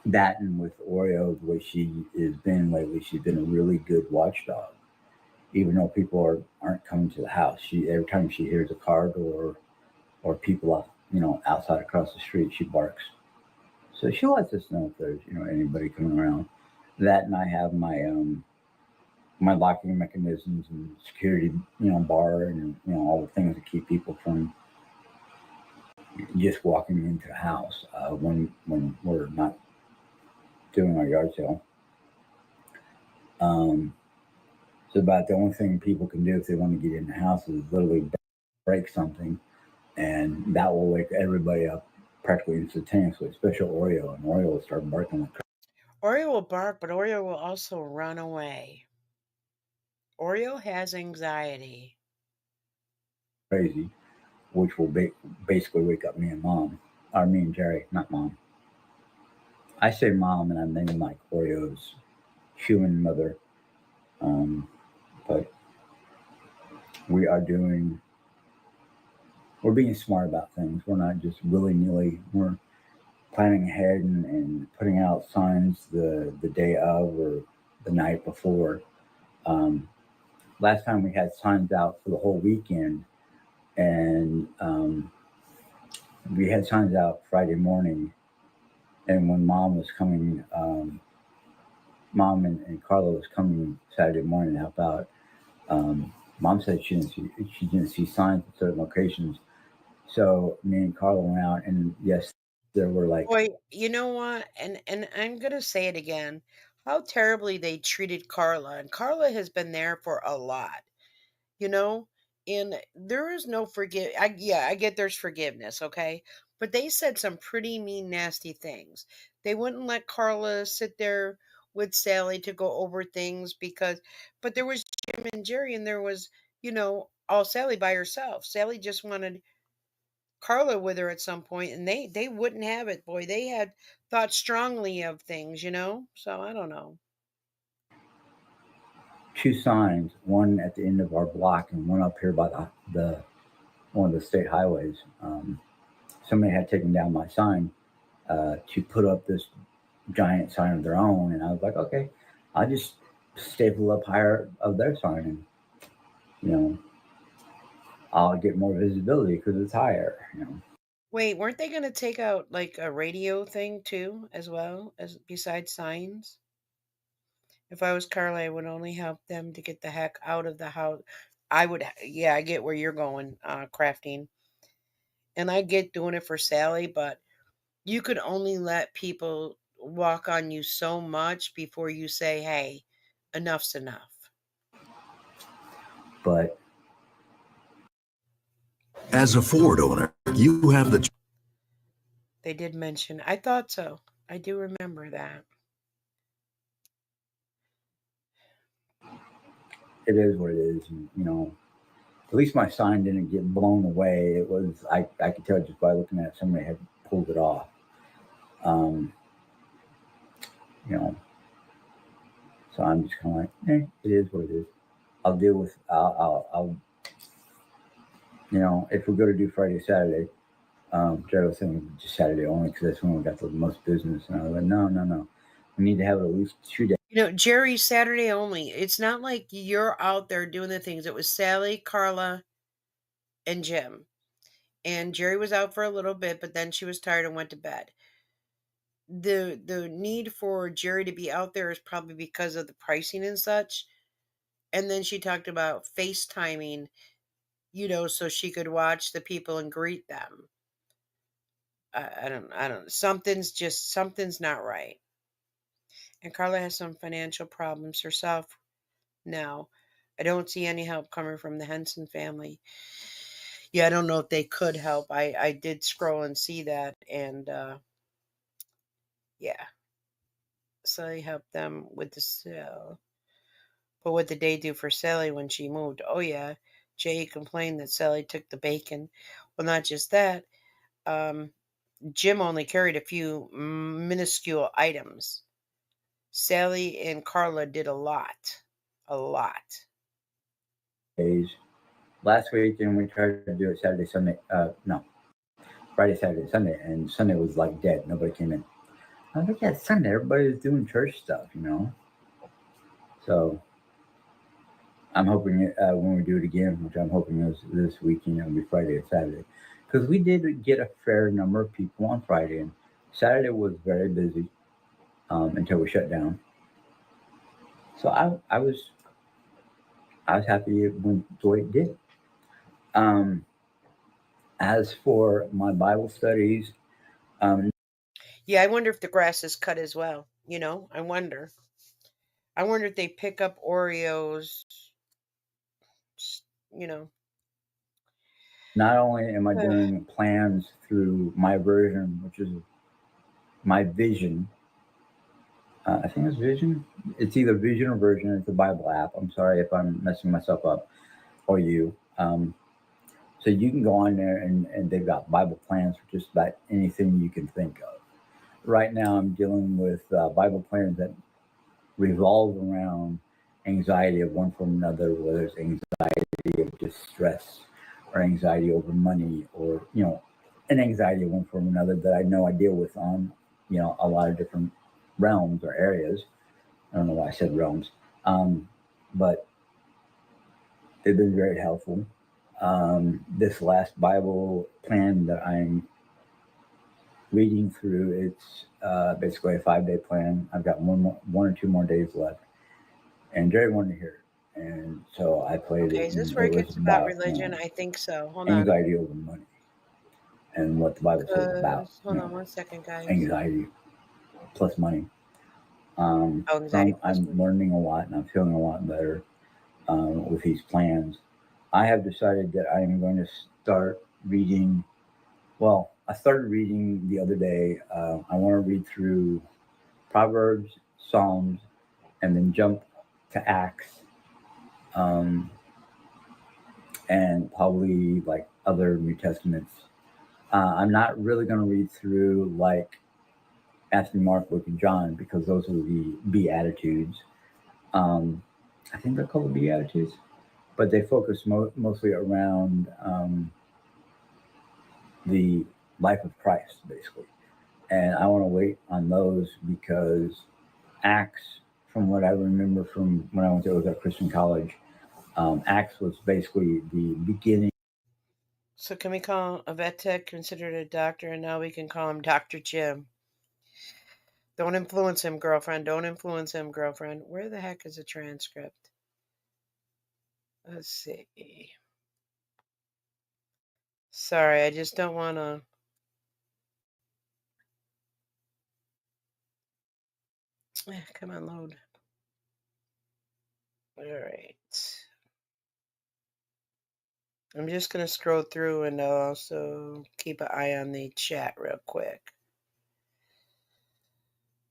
S3: that and with Oreo, the way she has been lately, she's been a really good watchdog. Even though people aren't coming to the house, she every time she hears a car door or people outside across the street, she barks. So she lets us know if there's anybody coming around. That and I have my locking mechanisms and security bar and all the things to keep people from just walking into the house when we're not doing our yard sale. So about the only thing people can do if they want to get in the house is literally break something, and that will wake everybody up practically instantaneously, especially Oreo. And Oreo will start barking like
S2: Oreo will bark, but Oreo will also run away. Oreo has anxiety.
S3: crazy, which will basically wake up me and mom, or me and Jerry, not mom. I say mom, and I'm thinking like Oreo's human mother. But we are we're being smart about things. We're not just willy nilly. We're planning ahead and putting out signs the day of or the night before. Um, Last time we had signs out for the whole weekend, and we had signs out Friday morning. And when Mom was coming, Mom and Carla was coming Saturday morning to help out. Mom said she didn't see signs at certain locations. So me and Carla went out, and yes, there were like
S2: Boy, you know what? And I'm gonna say it again. How terribly they treated Carla. And Carla has been there for a lot, you know? And there is no I get there's forgiveness, okay? But they said some pretty mean, nasty things. They wouldn't let Carla sit there with Sally to go over things but there was Jim and Jerry, and there was, all Sally by herself. Sally just wanted Carla with her at some point, and they wouldn't have it. Boy, they had thought strongly of things. So I don't know.
S3: two signs, one at the end of our block and one up here by the one of the state highways. Somebody had taken down my sign to put up this giant sign of their own, and I was like, okay, I'll just staple up higher of their sign, and you know, I'll get more visibility because it's higher.
S2: Wait, weren't they going to take out like a radio thing too, as well as besides signs? If I was Carla, I would only help them to get the heck out of the house. Yeah, I get where you're going, crafting, and I get doing it for Sally, but you could only let people walk on you so much before you say, "Hey, enough's enough."
S3: But
S5: As a Ford owner, you have the
S2: They did mention. I thought so. I do remember that.
S3: it is what it is, and at least my sign didn't get blown away. It was I could tell just by looking at it, somebody had pulled it off. Um, you know, so I'm just kind of like, it is what it is. I'll deal with. I'll if we're going to do Friday, Saturday, Jared was saying just Saturday only because that's when we got the most business. And I was like, no, no, no. We need to have at least 2 days.
S2: Jerry, Saturday only. It's not like you're out there doing the things. It was Sally, Carla, and Jim. And Jerry was out for a little bit, but then she was tired and went to bed. The need for Jerry to be out there is probably because of the pricing and such. And then she talked about FaceTiming, so she could watch the people and greet them. I don't. Something's not right. And Carla has some financial problems herself now. I don't see any help coming from the Henson family. Yeah, I don't know if they could help. I did scroll and see that, and yeah, so they helped them with the sale. But what did they do for Sally when she moved? Oh yeah, Jay complained that Sally took the bacon. Well, not just that. Um, Jim only carried a few minuscule items. Sally and Carla did a lot. A lot.
S3: Last weekend we tried to do it Saturday, Sunday. No, Friday, Saturday, Sunday, and Sunday was like dead. Nobody came in. I was like, yeah, it's Sunday. Everybody was doing church stuff. So I'm hoping when we do it again, which I'm hoping is this weekend, it'll be Friday and Saturday, because we did get a fair number of people on Friday, and Saturday was very busy until we shut down. So I was happy when the way it did. As for my Bible studies,
S2: Yeah, I wonder if the grass is cut as well. I wonder. I wonder if they pick up Oreos. s- You know.
S3: not only am I doing plans through my version, which is my vision. I think it's Vision. It's either Vision or Version. It's a Bible app. I'm sorry if I'm messing myself up, or you. So you can go on there and they've got Bible plans for just about anything you can think of. Right now, I'm dealing with Bible plans that revolve around anxiety of one form or another, whether it's anxiety of distress or anxiety over money, or an anxiety of one form or another that I know I deal with on a lot of different realms or areas. I don't know why I said realms, but they've been very helpful. This last Bible plan that I'm reading through, it's basically a 5-day plan. I've got one or two more days left, and Jerry wanted to hear it, and so I played
S2: Okay,
S3: it,
S2: is this
S3: and
S2: where
S3: it
S2: it
S3: was
S2: gets about
S3: about
S2: religion? I think so. Hold on.
S3: anxiety over money and what the Bible says about
S2: Hold on 1 second, guys.
S3: anxiety plus money.
S2: Oh,
S3: So
S2: anxiety plus
S3: I'm
S2: money.
S3: learning a lot, and I'm feeling a lot better with these plans. I have decided that I am going to start reading. Well, I started reading the other day. I want to read through Proverbs, Psalms, and then jump to Acts, and probably like other New Testaments. I'm not really going to read through like Matthew, Mark, Luke, and John because those are the Beatitudes. I think they're called the Beatitudes, but they focus mostly around the life of Christ, basically. And I want to wait on those because Acts, from what I remember from when I went to Christian college, Acts was basically the beginning.
S2: So can we call a vet tech considered a doctor, and now we can call him Dr. Jim? Don't influence him, girlfriend. Don't influence him, girlfriend. Where the heck is the transcript? Let's see. Sorry, I just don't want to. Come on, load. All right. I'm just going to scroll through and I'll also keep an eye on the chat real quick.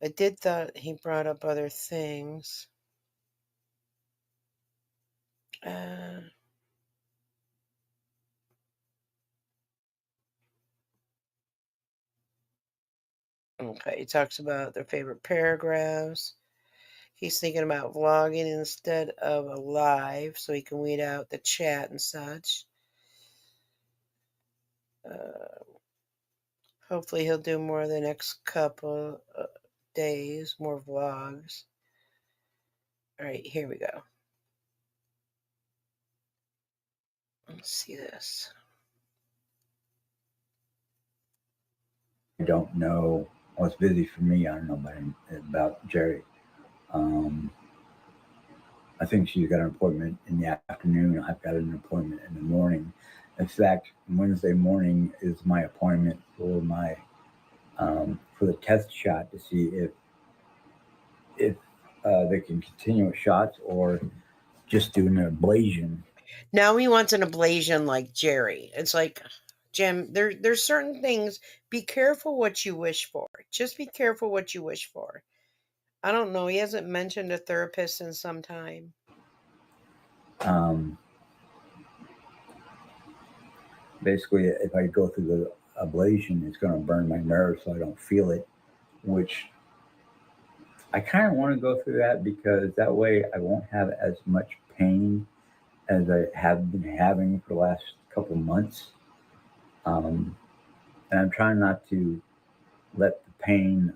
S2: I did thought he brought up other things. Okay, he talks about their favorite paragraphs. He's thinking about vlogging instead of a live so he can weed out the chat and such. Hopefully he'll do more the next couple days, more vlogs. All right, here we go. Let's see this.
S3: I don't know. Well, it's busy for me. I don't know about Jerry. I think she's got an appointment in the afternoon. I've got an appointment in the morning. In fact, Wednesday morning is my appointment for my for the test shot to see if they can continue with shots or just do an ablation.
S2: Now he wants an ablation like Jerry. It's like, Jim, there's certain things. Be careful what you wish for. Just be careful what you wish for. I don't know. He hasn't mentioned a therapist in some time.
S3: Basically, if I go through the ablation, it's going to burn my nerves so I don't feel it, which I kind of want to go through that because that way I won't have as much pain as I have been having for the last couple months. And I'm trying not to let the pain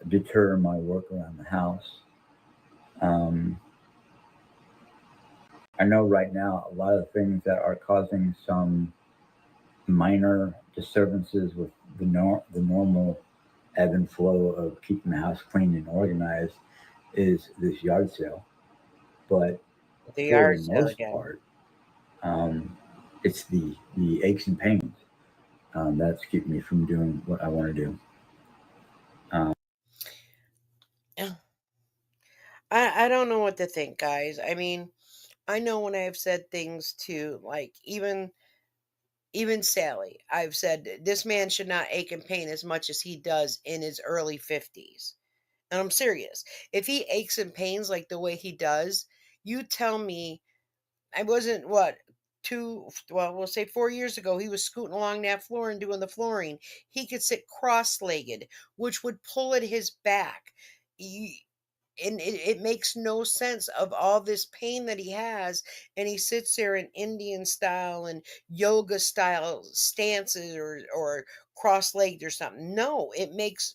S3: deter my work around the house. I know right now a lot of things that are causing some minor disturbances with the normal ebb and flow of keeping the house clean and organized is this yard sale. But
S2: The
S3: for
S2: yard
S3: the
S2: sale
S3: most
S2: again.
S3: part, it's the aches and pains that's keeping me from doing what I want to do.
S2: I don't know what to think, guys. I mean, I know when I've said things to like even Sally, I've said this man should not ache and pain as much as he does in his early 50s. And I'm serious. If he aches and pains like the way he does, you tell me I wasn't we'll say 4 years ago, he was scooting along that floor and doing the flooring. He could sit cross-legged, which would pull at his back. And it makes no sense of all this pain that he has, and he sits there in Indian style and yoga style stances or cross-legged or something. No, it makes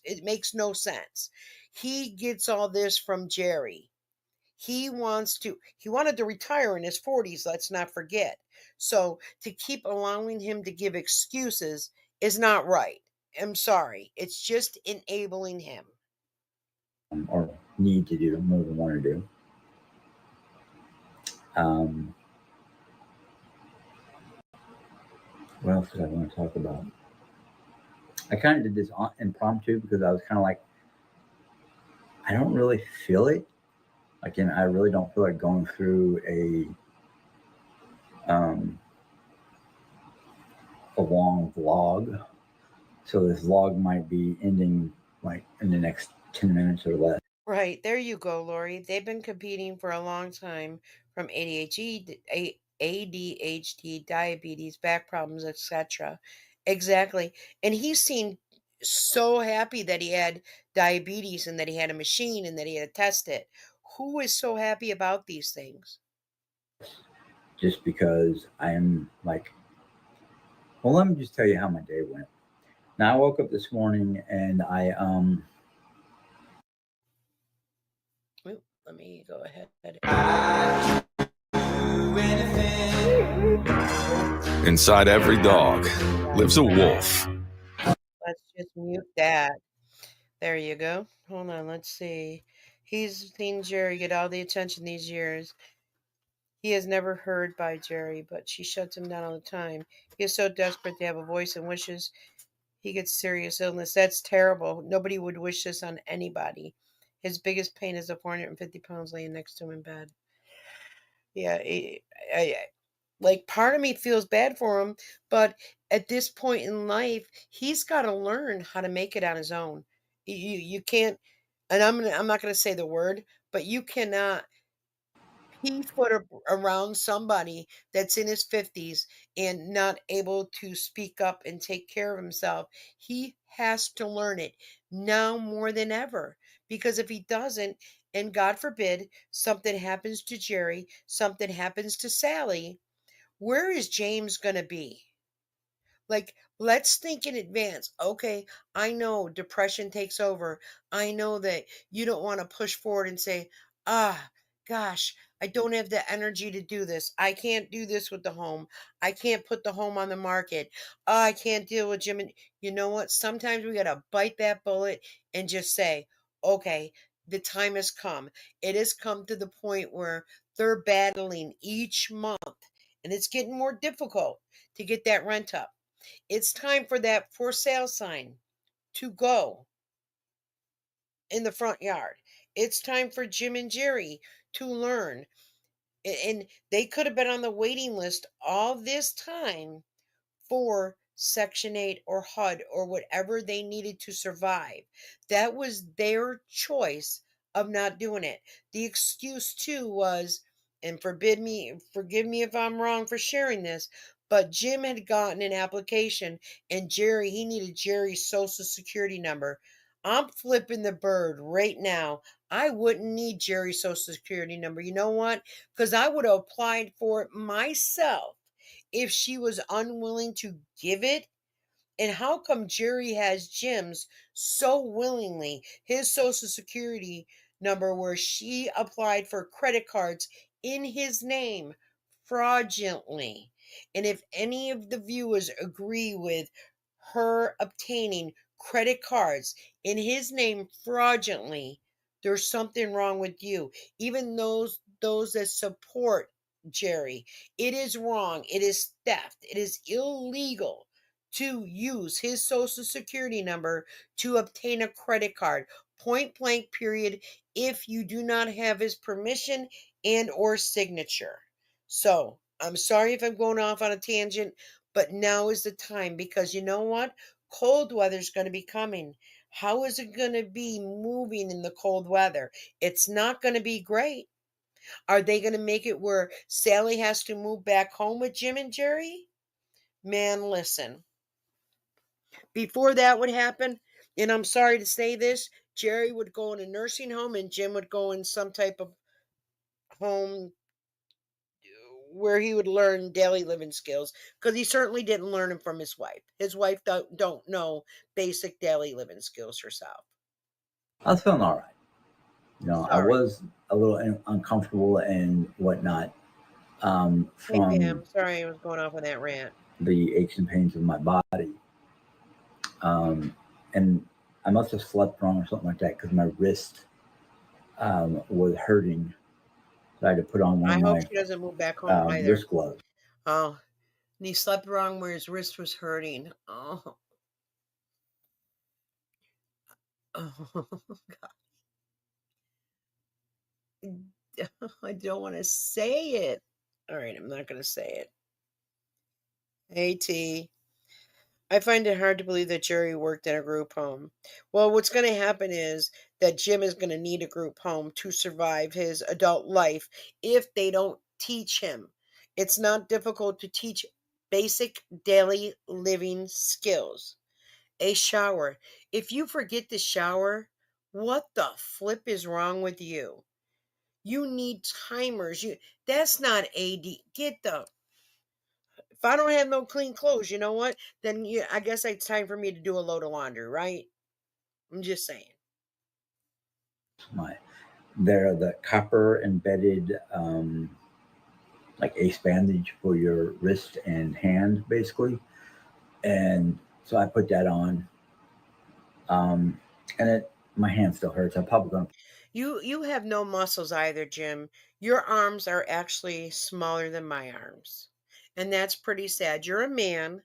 S2: no sense. He gets all this from Jerry. He wanted to retire in his 40s, let's not forget. So to keep allowing him to give excuses is not right. I'm sorry. It's just enabling him.
S3: Or need to do more than want to do. What else did I want to talk about? I kind of did this impromptu because I was kind of like, I don't really feel it. Like, and I really don't feel like going through a long vlog. So this vlog might be ending like in the next 10 minutes or less.
S2: Right. There you go, Lori. They've been competing for a long time, from ADHD, diabetes, back problems, etc. Exactly. And he seemed so happy that he had diabetes and that he had a machine and that he had to test it. Who is so happy about these things?
S3: Just because I'm like, well, let me just tell you how my day went. Now I woke up this morning and
S2: Ooh, let me go ahead.
S5: Inside every dog lives a wolf.
S2: Let's just mute that. There you go. Hold on. Let's see. He's seen Jerry get all the attention these years. He has never heard by Jerry, but she shuts him down all the time. He is so desperate to have a voice and wishes he gets serious illness. That's terrible. Nobody would wish this on anybody. His biggest pain is the 450 pounds laying next to him in bed. Yeah, like part of me feels bad for him, but at this point in life, he's got to learn how to make it on his own. You can't, and I'm not going to say the word, but you cannot foot around somebody that's in his 50s and not able to speak up and take care of himself. He has to learn it now more than ever, because if he doesn't, and God forbid something happens to Jerry, something happens to Sally, where is James going to be? Like, let's think in advance. Okay, I know depression takes over. I know that you don't want to push forward and say, gosh, I don't have the energy to do this. I can't do this with the home. I can't put the home on the market. I can't deal with Jim. And you know what? Sometimes we got to bite that bullet and just say, okay, the time has come. It has come to the point where they're battling each month, and it's getting more difficult to get that rent up. It's time for that for sale sign to go in the front yard. It's time for Jim and Jerry to learn. And they could have been on the waiting list all this time for Section 8 or HUD or whatever they needed to survive. That was their choice of not doing it. The excuse too was, and forgive me if I'm wrong for sharing this, but Jim had gotten an application and he needed Jerry's social security number. I'm flipping the bird right now. I wouldn't need Jerry's social security number. You know what? Because I would have applied for it myself if she was unwilling to give it. And how come Jerry has Jim's so willingly, his social security number, where she applied for credit cards in his name fraudulently? And if any of the viewers agree with her obtaining credit cards in his name fraudulently, there's something wrong with you. Even those that support Jerry, it is wrong. It is theft. It is illegal to use his social security number to obtain a credit card. Point blank period, if you do not have his permission and or signature. So, I'm sorry if I'm going off on a tangent, but now is the time, because you know what? Cold weather is going to be coming. How is it going to be moving in the cold weather? It's not going to be great. Are they going to make it where Sally has to move back home with Jim and Jerry? Man, listen. Before that would happen, and I'm sorry to say this, Jerry would go in a nursing home and Jim would go in some type of home where he would learn daily living skills, because he certainly didn't learn them from his wife. His wife don't know basic daily living skills herself.
S3: I was feeling all right. I
S2: Sorry.
S3: was a little uncomfortable and whatnot
S2: Hey,
S3: from
S2: Pam. Sorry I was going off on that rant.
S3: the aches and pains of my body. And I must have slept wrong or something like that because my wrist was hurting. So I had to put on one
S2: I
S3: of
S2: hope
S3: my
S2: she doesn't move back home either.
S3: wrist gloves.
S2: Oh, and he slept wrong where his wrist was hurting. Oh, oh, I don't want to say it. All right, I'm not going to say it. Hey, T. I find it hard to believe that Jerry worked in a group home. Well, what's going to happen is that Jim is going to need a group home to survive his adult life if they don't teach him. It's not difficult to teach basic daily living skills. A shower. If you forget to shower, what the flip is wrong with you? You need timers. That's not AD. Get the If I don't have no clean clothes, you know what? Then I guess it's time for me to do a load of laundry, right? I'm just saying.
S3: My They're the copper embedded like ace bandage for your wrist and hand, basically. And so I put that on, and my hand still hurts. I'm probably going to.
S2: You have no muscles either, Jim. Your arms are actually smaller than my arms. And that's pretty sad. You're a man.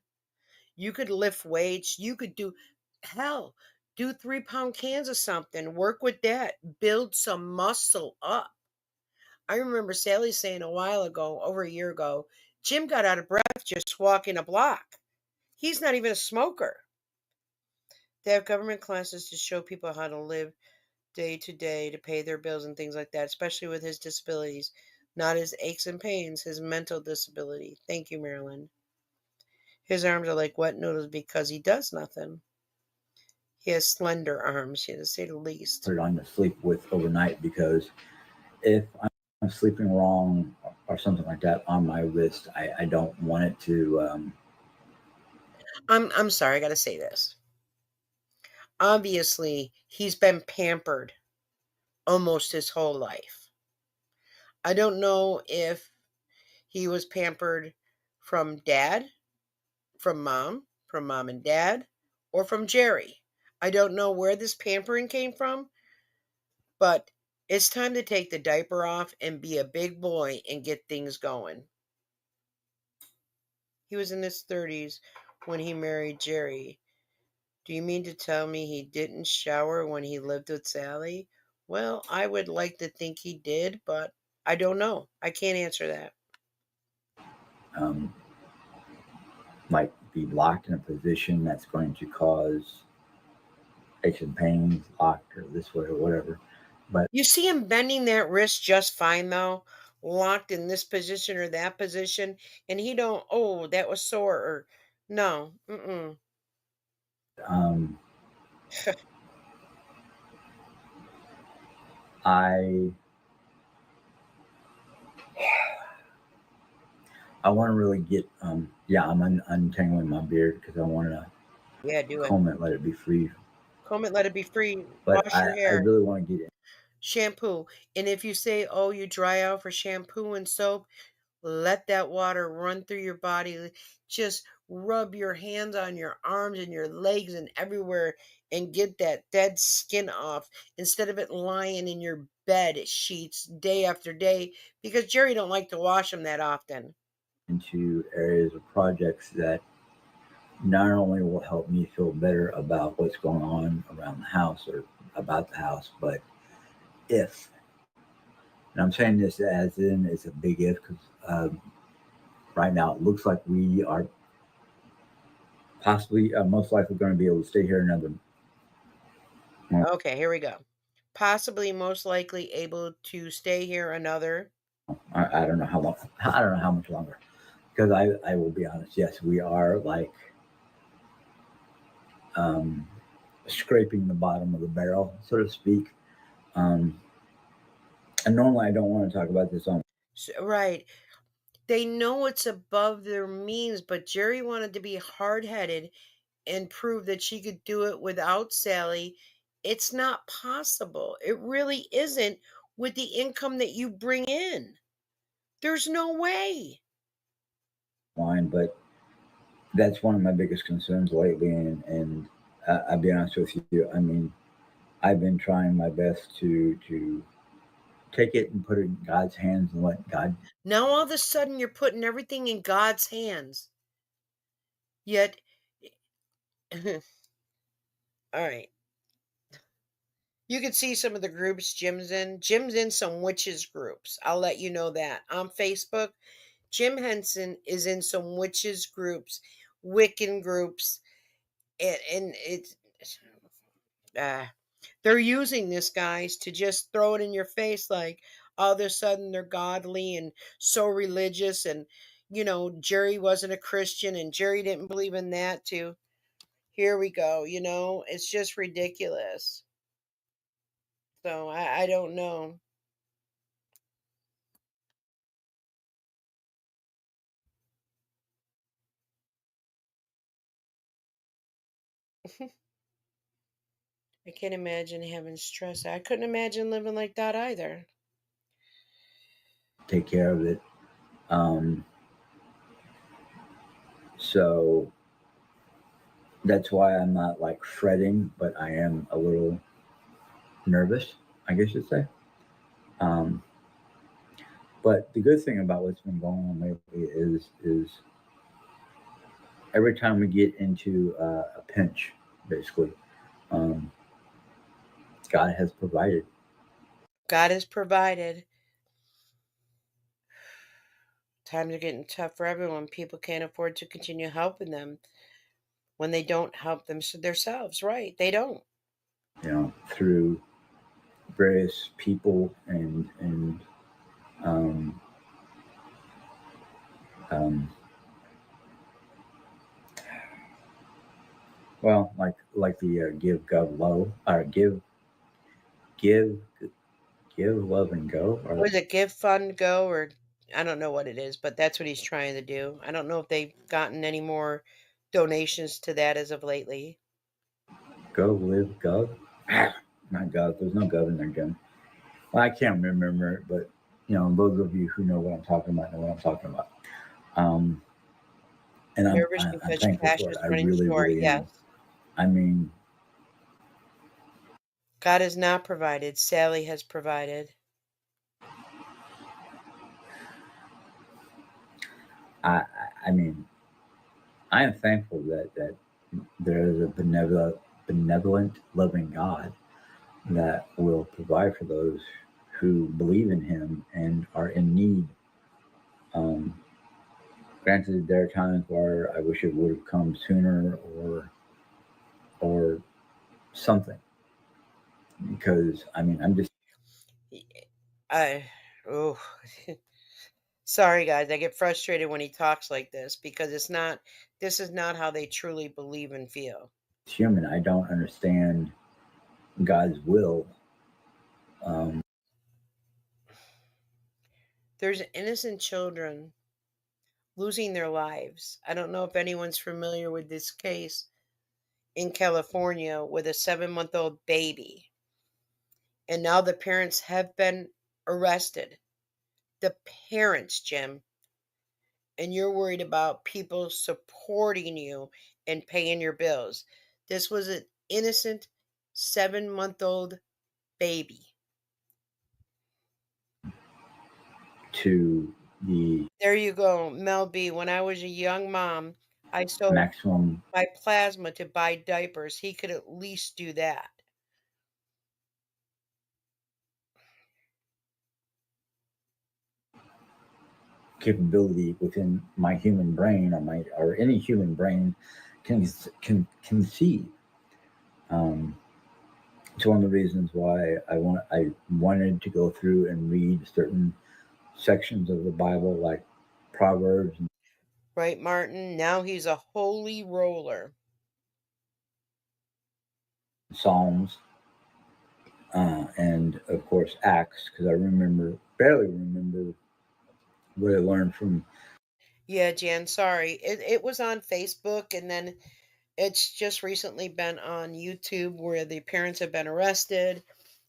S2: You could lift weights. You could hell, do 3-pound cans of something. Work with that. Build some muscle up. I remember Sally saying a while ago, over a year ago, Jim got out of breath just walking a block. He's not even a smoker. They have government classes to show people how to live day to day, to pay their bills and things like that, especially with his disabilities, not his aches and pains, his mental disability. Thank you, Marilyn. His arms are like wet noodles because he does nothing. He has slender arms, to say the least.
S3: Put it on to sleep with overnight because if I'm sleeping wrong or something like that on my wrist, I don't want it to.
S2: I'm sorry, I gotta say this. Obviously, he's been pampered almost his whole life. I don't know if he was pampered from dad, from mom and dad, or from Jerry. I don't know where this pampering came from, but it's time to take the diaper off and be a big boy and get things going. He was in his 30s when he married Jerry. Do you mean to tell me he didn't shower when he lived with Sally? Well, I would like to think he did, but I don't know. I can't answer that.
S3: Um, like be locked in a position that's going to cause aches and pains, locked or this way or whatever. But
S2: You see him bending that wrist just fine though, locked in this position or that position, and he don't. Oh, that was sore. Or no, mm-mm.
S3: um, I want to really get yeah, I'm untangling my beard because I want to
S2: Yeah, do it.
S3: comb it, let it be free.
S2: Comb it, let it be free.
S3: But
S2: Wash your
S3: I
S2: hair.
S3: really want to get in.
S2: Shampoo. And if you say, oh, you dry out for shampoo and soap, let that water run through your body. Just rub your hands on your arms and your legs and everywhere and get that dead skin off instead of it lying in your bed sheets day after day because Jerry don't like to wash them that often.
S3: Into areas of projects that not only will help me feel better about what's going on around the house or about the house, but if, and I'm saying this as in it's a big if because right now it looks like we are possibly most likely going to be able to stay here another month.
S2: Okay, here we go. Possibly most likely able to stay here another.
S3: I don't know how long. I don't know how much longer. Because I will be honest. Yes, we are like um, scraping the bottom of the barrel, so to speak. And normally I don't want to talk about this on.
S2: Right. They know it's above their means, but Jerry wanted to be hard headed and prove that she could do it without Sally It's not possible. It really isn't with the income that you bring in. There's no way.
S3: Line, but that's one of my biggest concerns lately. And I'll be honest with you. I mean, I've been trying my best to take it and put it in God's hands and let God.
S2: Now all of a sudden you're putting everything in God's hands. Yet, all right. You can see some of the groups Jim's in. Jim's in some witches groups. I'll let you know that. On Facebook, Jim Henson is in some witches groups, Wiccan groups, and it's uh, they're using this, guys, to just throw it in your face like all of a sudden they're godly and so religious, and Jerry wasn't a Christian and Jerry didn't believe in that too. Here we go, it's just ridiculous. So I don't know. I can't imagine having stress. I couldn't imagine living like that either.
S3: Take care of it. Um, so that's why I'm not like fretting, but I am a little nervous, I guess you'd say. Um, but the good thing about what's been going on lately is every time we get into a pinch, basically, um, God has provided.
S2: God has provided. Times are getting tough for everyone. People can't afford to continue helping them when they don't help themselves. Right? They don't.
S3: Through various people and um, um, well, like the give gov low or give give love and go or
S2: Was it Give Fund Go, or I don't know what it is, but that's what he's trying to do. I don't know if they've gotten any more donations to that as of lately.
S3: go live gov. Not gov. There's no gov in there, Jim. Well, I can't remember it, but those of you who know what I'm talking about know what I'm talking about. Um, and I'm
S2: Nervous
S3: I,
S2: and
S3: I'm
S2: fetch
S3: thankful
S2: cash
S3: for it.
S2: is
S3: I
S2: running
S3: really,
S2: short.
S3: really am.
S2: Yes.
S3: I mean,
S2: God has not provided. Sally has provided.
S3: I mean, I am thankful that there is a benevolent, loving God that will provide for those who believe in Him and are in need. Um, Granted, there are times where I wish it would have come sooner or something, because I mean, I'm just
S2: I oh sorry guys, I get frustrated when he talks like this because this is not how they truly believe and feel.
S3: human. I don't understand God's will. Um,
S2: There's innocent children losing their lives. I don't know if anyone's familiar with this case in California with a 7-month-old baby. And now the parents have been arrested. The parents, Jim. And you're worried about people supporting you and paying your bills. This was an innocent 7-month-old baby.
S3: to the
S2: There you go, Mel B. When I was a young mom, I sold
S3: maximum
S2: my plasma to buy diapers. He could at least do that.
S3: capability within my human brain or any human brain can conceive. Um, it's one of the reasons why I wanted to go through and read certain sections of the Bible, like Proverbs and
S2: Right, Martin? Now he's a holy roller.
S3: Psalms, and of course Acts, because I barely remember what I learned from.
S2: Yeah, Jan, sorry. It was on Facebook, and then It's just recently been on YouTube where the parents have been arrested,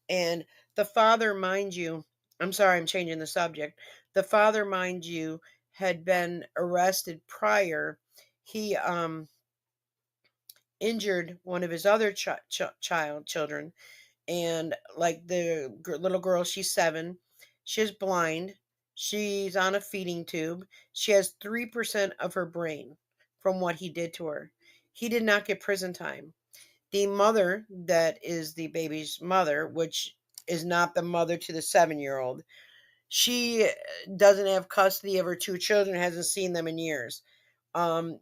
S2: and the father, mind you, I'm sorry, I'm changing the subject. The father, mind you, had been arrested prior. He injured one of his other children, and like the little girl, she's 7. She's blind. She's on a feeding tube. She has 3% of her brain from what he did to her. He did not get prison time. The mother, that is the baby's mother, which is not the mother to the 7-year-old, she doesn't have custody of her 2 children, hasn't seen them in years.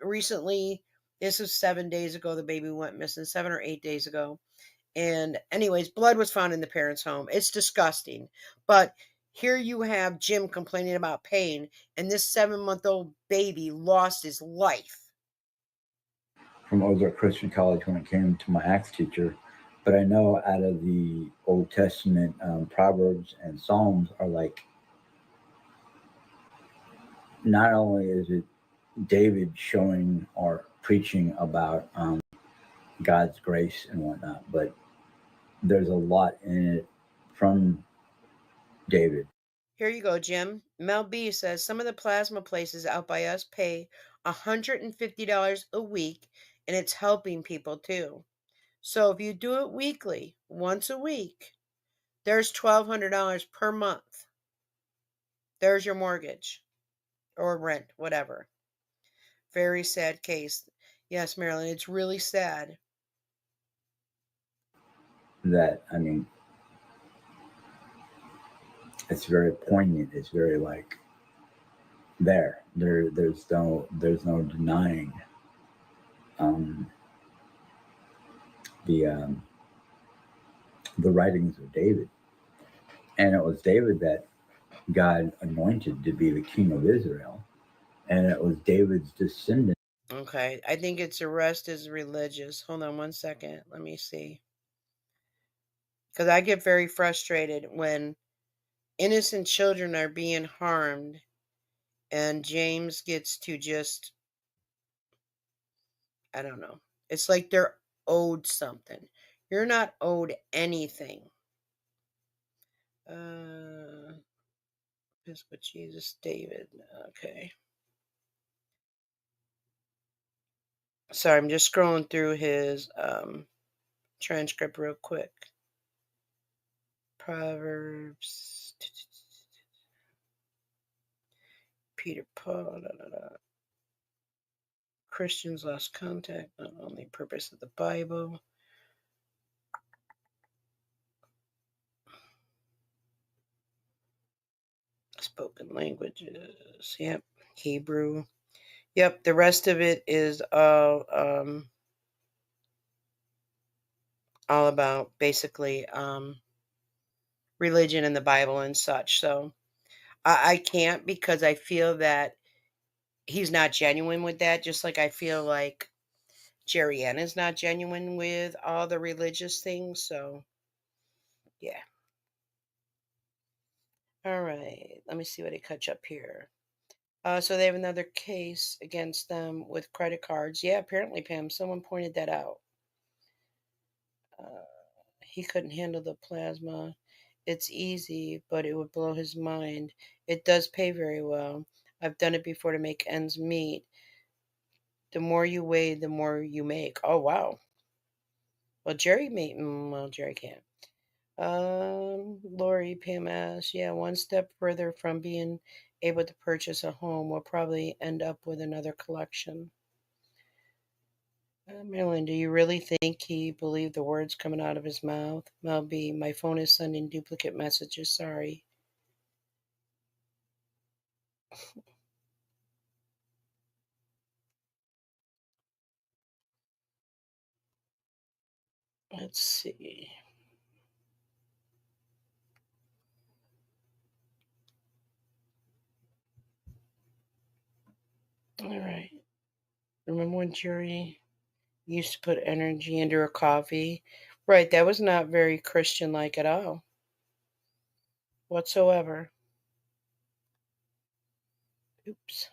S2: Recently, this was 7 days ago, the baby went missing, 7 or 8 days ago. And anyways, blood was found in the parents' home. It's disgusting. But here you have Jim complaining about pain, and this 7-month-old baby lost his life.
S3: From Ozark Christian College when it came to my Acts teacher, but I know out of the Old Testament, Proverbs and Psalms are like, not only is it David showing or preaching about God's grace and whatnot, but there's a lot in it from David.
S2: Here you go, Jim. Mel B says some of the plasma places out by us pay $150 a week, and it's helping people too. So if you do it weekly, once a week, there's $1,200 per month. There's your mortgage or rent, whatever. Very sad case. Yes, Marilyn, it's really sad.
S3: That, I mean, it's very poignant. It's very like there's no denying um, the the writings of David, and it was David that God anointed to be the king of Israel, and it was David's descendant.
S2: Okay, I think its arrest is religious. Hold on one second. Let me see. Because I get very frustrated when innocent children are being harmed and James gets to just, I don't know. It's like they're owed something. You're not owed anything. That's what Jesus, David. Okay. Sorry, I'm just scrolling through his transcript real quick. Proverbs. Peter Paul. Christians lost contact, not only purpose of the Bible. Spoken languages. Yep. Hebrew. Yep. The rest of it is all about basically religion and the Bible and such. So I can't, because I feel that he's not genuine with that, just like I feel like Jerry Ann is not genuine with all the religious things. So yeah. All right. Let me see what I catch up here. So they have another case against them with credit cards. Yeah, apparently, Pam, someone pointed that out. Uh, he couldn't handle the plasma. It's easy, but it would blow his mind. It does pay very well. I've done it before to make ends meet. The more you weigh, the more you make. Oh, wow. Well, Jerry made, well, Jerry can't. Lori PMS, yeah, one step further from being able to purchase a home, will probably end up with another collection. Marilyn, do you really think he believed the words coming out of his mouth? Mel B, my phone is sending duplicate messages. Sorry. Let's see. All right. Remember when Jerry used to put energy into her coffee? Right, that was not very Christian like at all, whatsoever. Oops.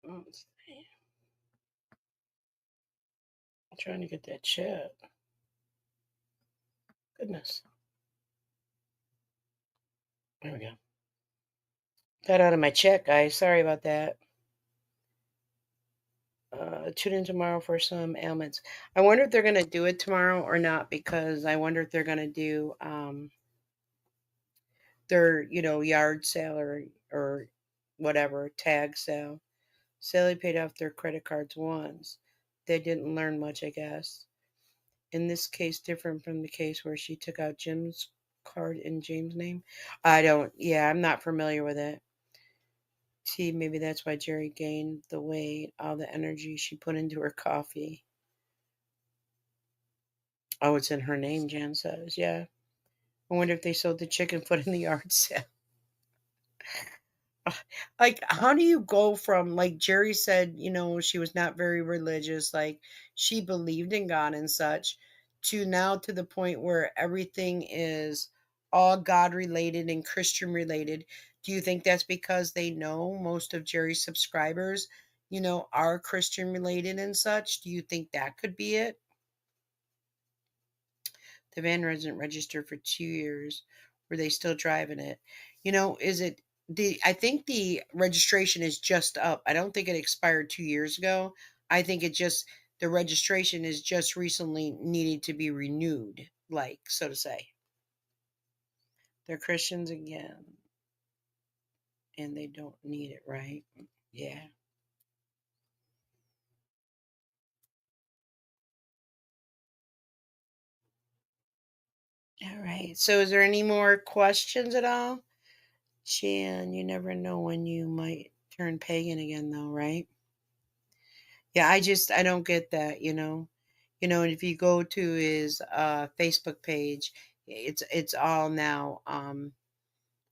S2: I'm trying to get that check. Goodness. There we go. Got out of my check, guys. Sorry about that. Tune in tomorrow for some ailments. I wonder if they're going to do it tomorrow or not, because I wonder if they're going to do their, yard sale or whatever, tag sale. Sally paid off their credit cards once. They didn't learn much, I guess. In this case, different from the case where she took out Jim's card in James' name. I'm not familiar with it. See, maybe that's why Jerry gained the weight, all the energy she put into her coffee. Oh, it's in her name, Jan says. Yeah. I wonder if they sold the chicken foot in the yard sale. Like, how do you go from, like Jerry said, she was not very religious, like she believed in God and such, to now to the point where everything is all God related and Christian related? Do you think that's because they know most of Jerry's subscribers, are Christian related and such? Do you think that could be it? The van wasn't registered for 2 years. Were they still driving it? Is it I think the registration is just up. I don't think it expired 2 years ago. I think the registration is just recently needing to be renewed, like, so to say. They're Christians again. And they don't need it, right? Yeah. All right. So is there any more questions at all? Jan, you never know when you might turn pagan again, though, right? Yeah, I don't get that, and if you go to his Facebook page, it's all now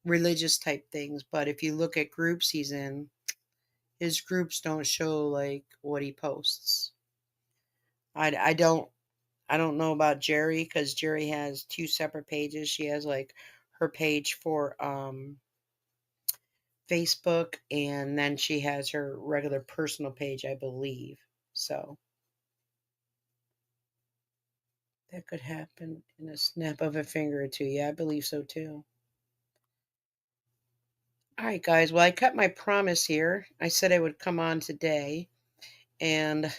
S2: religious type things. But if you look at groups he's in, his groups don't show like what he posts. I don't know about Jerry, because Jerry has 2 separate pages. She has like her page for Facebook, and then she has her regular personal page, I believe. So that could happen in a snap of a finger or two. Yeah, I believe so too. All right, guys. Well, I kept my promise here. I said I would come on today, and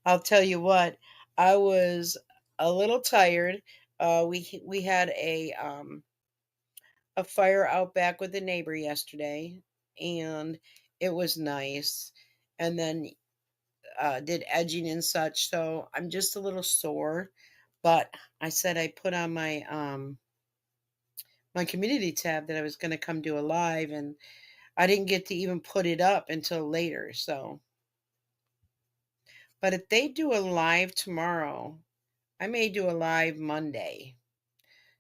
S2: I'll tell you what, I was a little tired. We had a fire out back with a neighbor yesterday, and it was nice. And then did edging and such, so I'm just a little sore. But I said I put on my my community tab that I was going to come do a live, and I didn't get to even put it up until later. So, but if they do a live tomorrow, I may do a live Monday,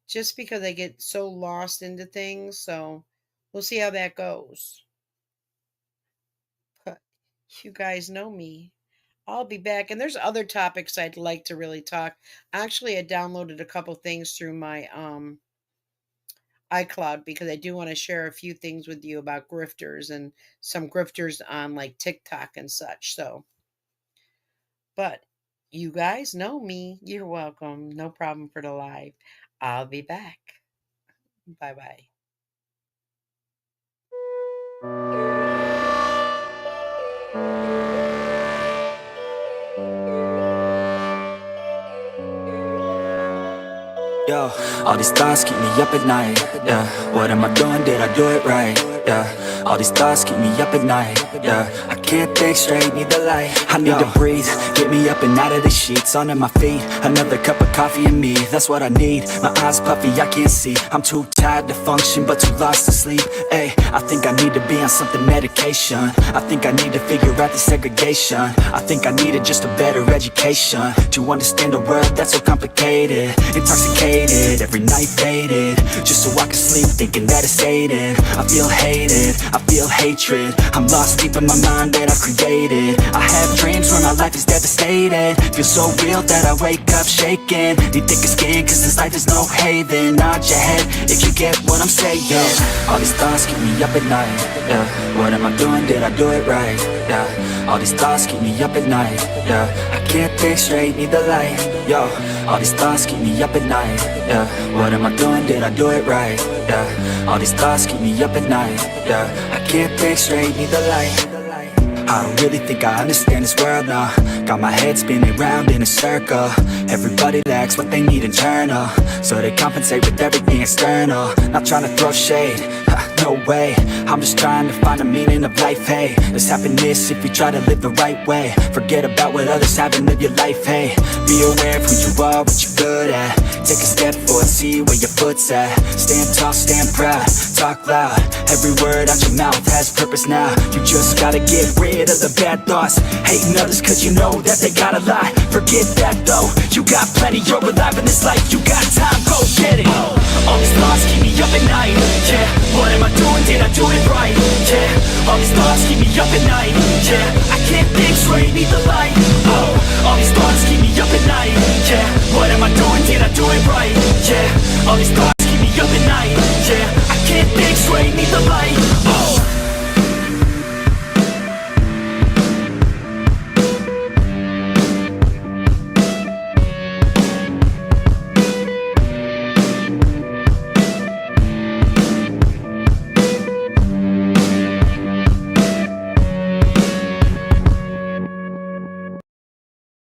S2: just because I get so lost into things. So we'll see how that goes. But you guys know me. I'll be back. And there's other topics I'd like to really talk. Actually, I downloaded a couple things through my iCloud, because I do want to share a few things with you about grifters and some grifters on like TikTok and such. So, but you guys know me. You're welcome. No problem for the live. I'll be back. Bye bye.
S1: Yo, all these thoughts keep me up at night. Yeah, what am I doing? Did I do it right? Yeah, all these thoughts keep me up at night. Yeah, I can't think straight, need the light. I need to breathe, get me up and out of the sheets, onto my feet. Another cup of coffee and me, that's what I need. My eyes puffy, I can't see. I'm too tired to function, but too lost to sleep. Ay, I think I need to be on something medication. I think I need to figure out the segregation. I think I needed just a better education to understand a world that's so complicated. Intoxicated, every night faded, just so I can sleep thinking that it's hated. I feel hated, I feel hatred. I'm lost deep in my mind, that I've created. I have dreams where my life is devastated. Feel so real that I wake up shaking. Need thicker skin cause this life is no haven. Nod your head if you get what I'm saying. All these thoughts keep me up at night, yeah. What am I doing, did I do it right, yeah. All these thoughts keep me up at night, yeah. I can't think straight, need the light, yo. All these thoughts keep me up at night, yeah. What am I doing, did I do it right, yeah. All these thoughts keep me up at night, yeah. I can't think straight, need the light. I don't really think I understand this world now. Got my head spinning round in a circle. Everybody lacks what they need internal, so they compensate with everything external. Not trying to throw shade, no way. I'm just trying to find the meaning of life, hey. There's happiness if you try to live the right way. Forget about what others have and live your life, hey. Be aware of who you are, what you're good at. Take a step forward, see where your foot's at. Stand tall, stand proud, talk loud. Every word out your mouth has purpose now. You just gotta get rid of the bad thoughts. Hating others cause you know that they got a lot. Forget that though, you got plenty, you're alive in this life. You got time, go get it. All these thoughts keep me up at night, yeah. What am I doing, did I do it right, yeah. All these thoughts keep me up at night, yeah. I can't think straight, need the light, oh. All these thoughts keep me up at night, yeah. What am I doing, did I do it right, yeah. All these thoughts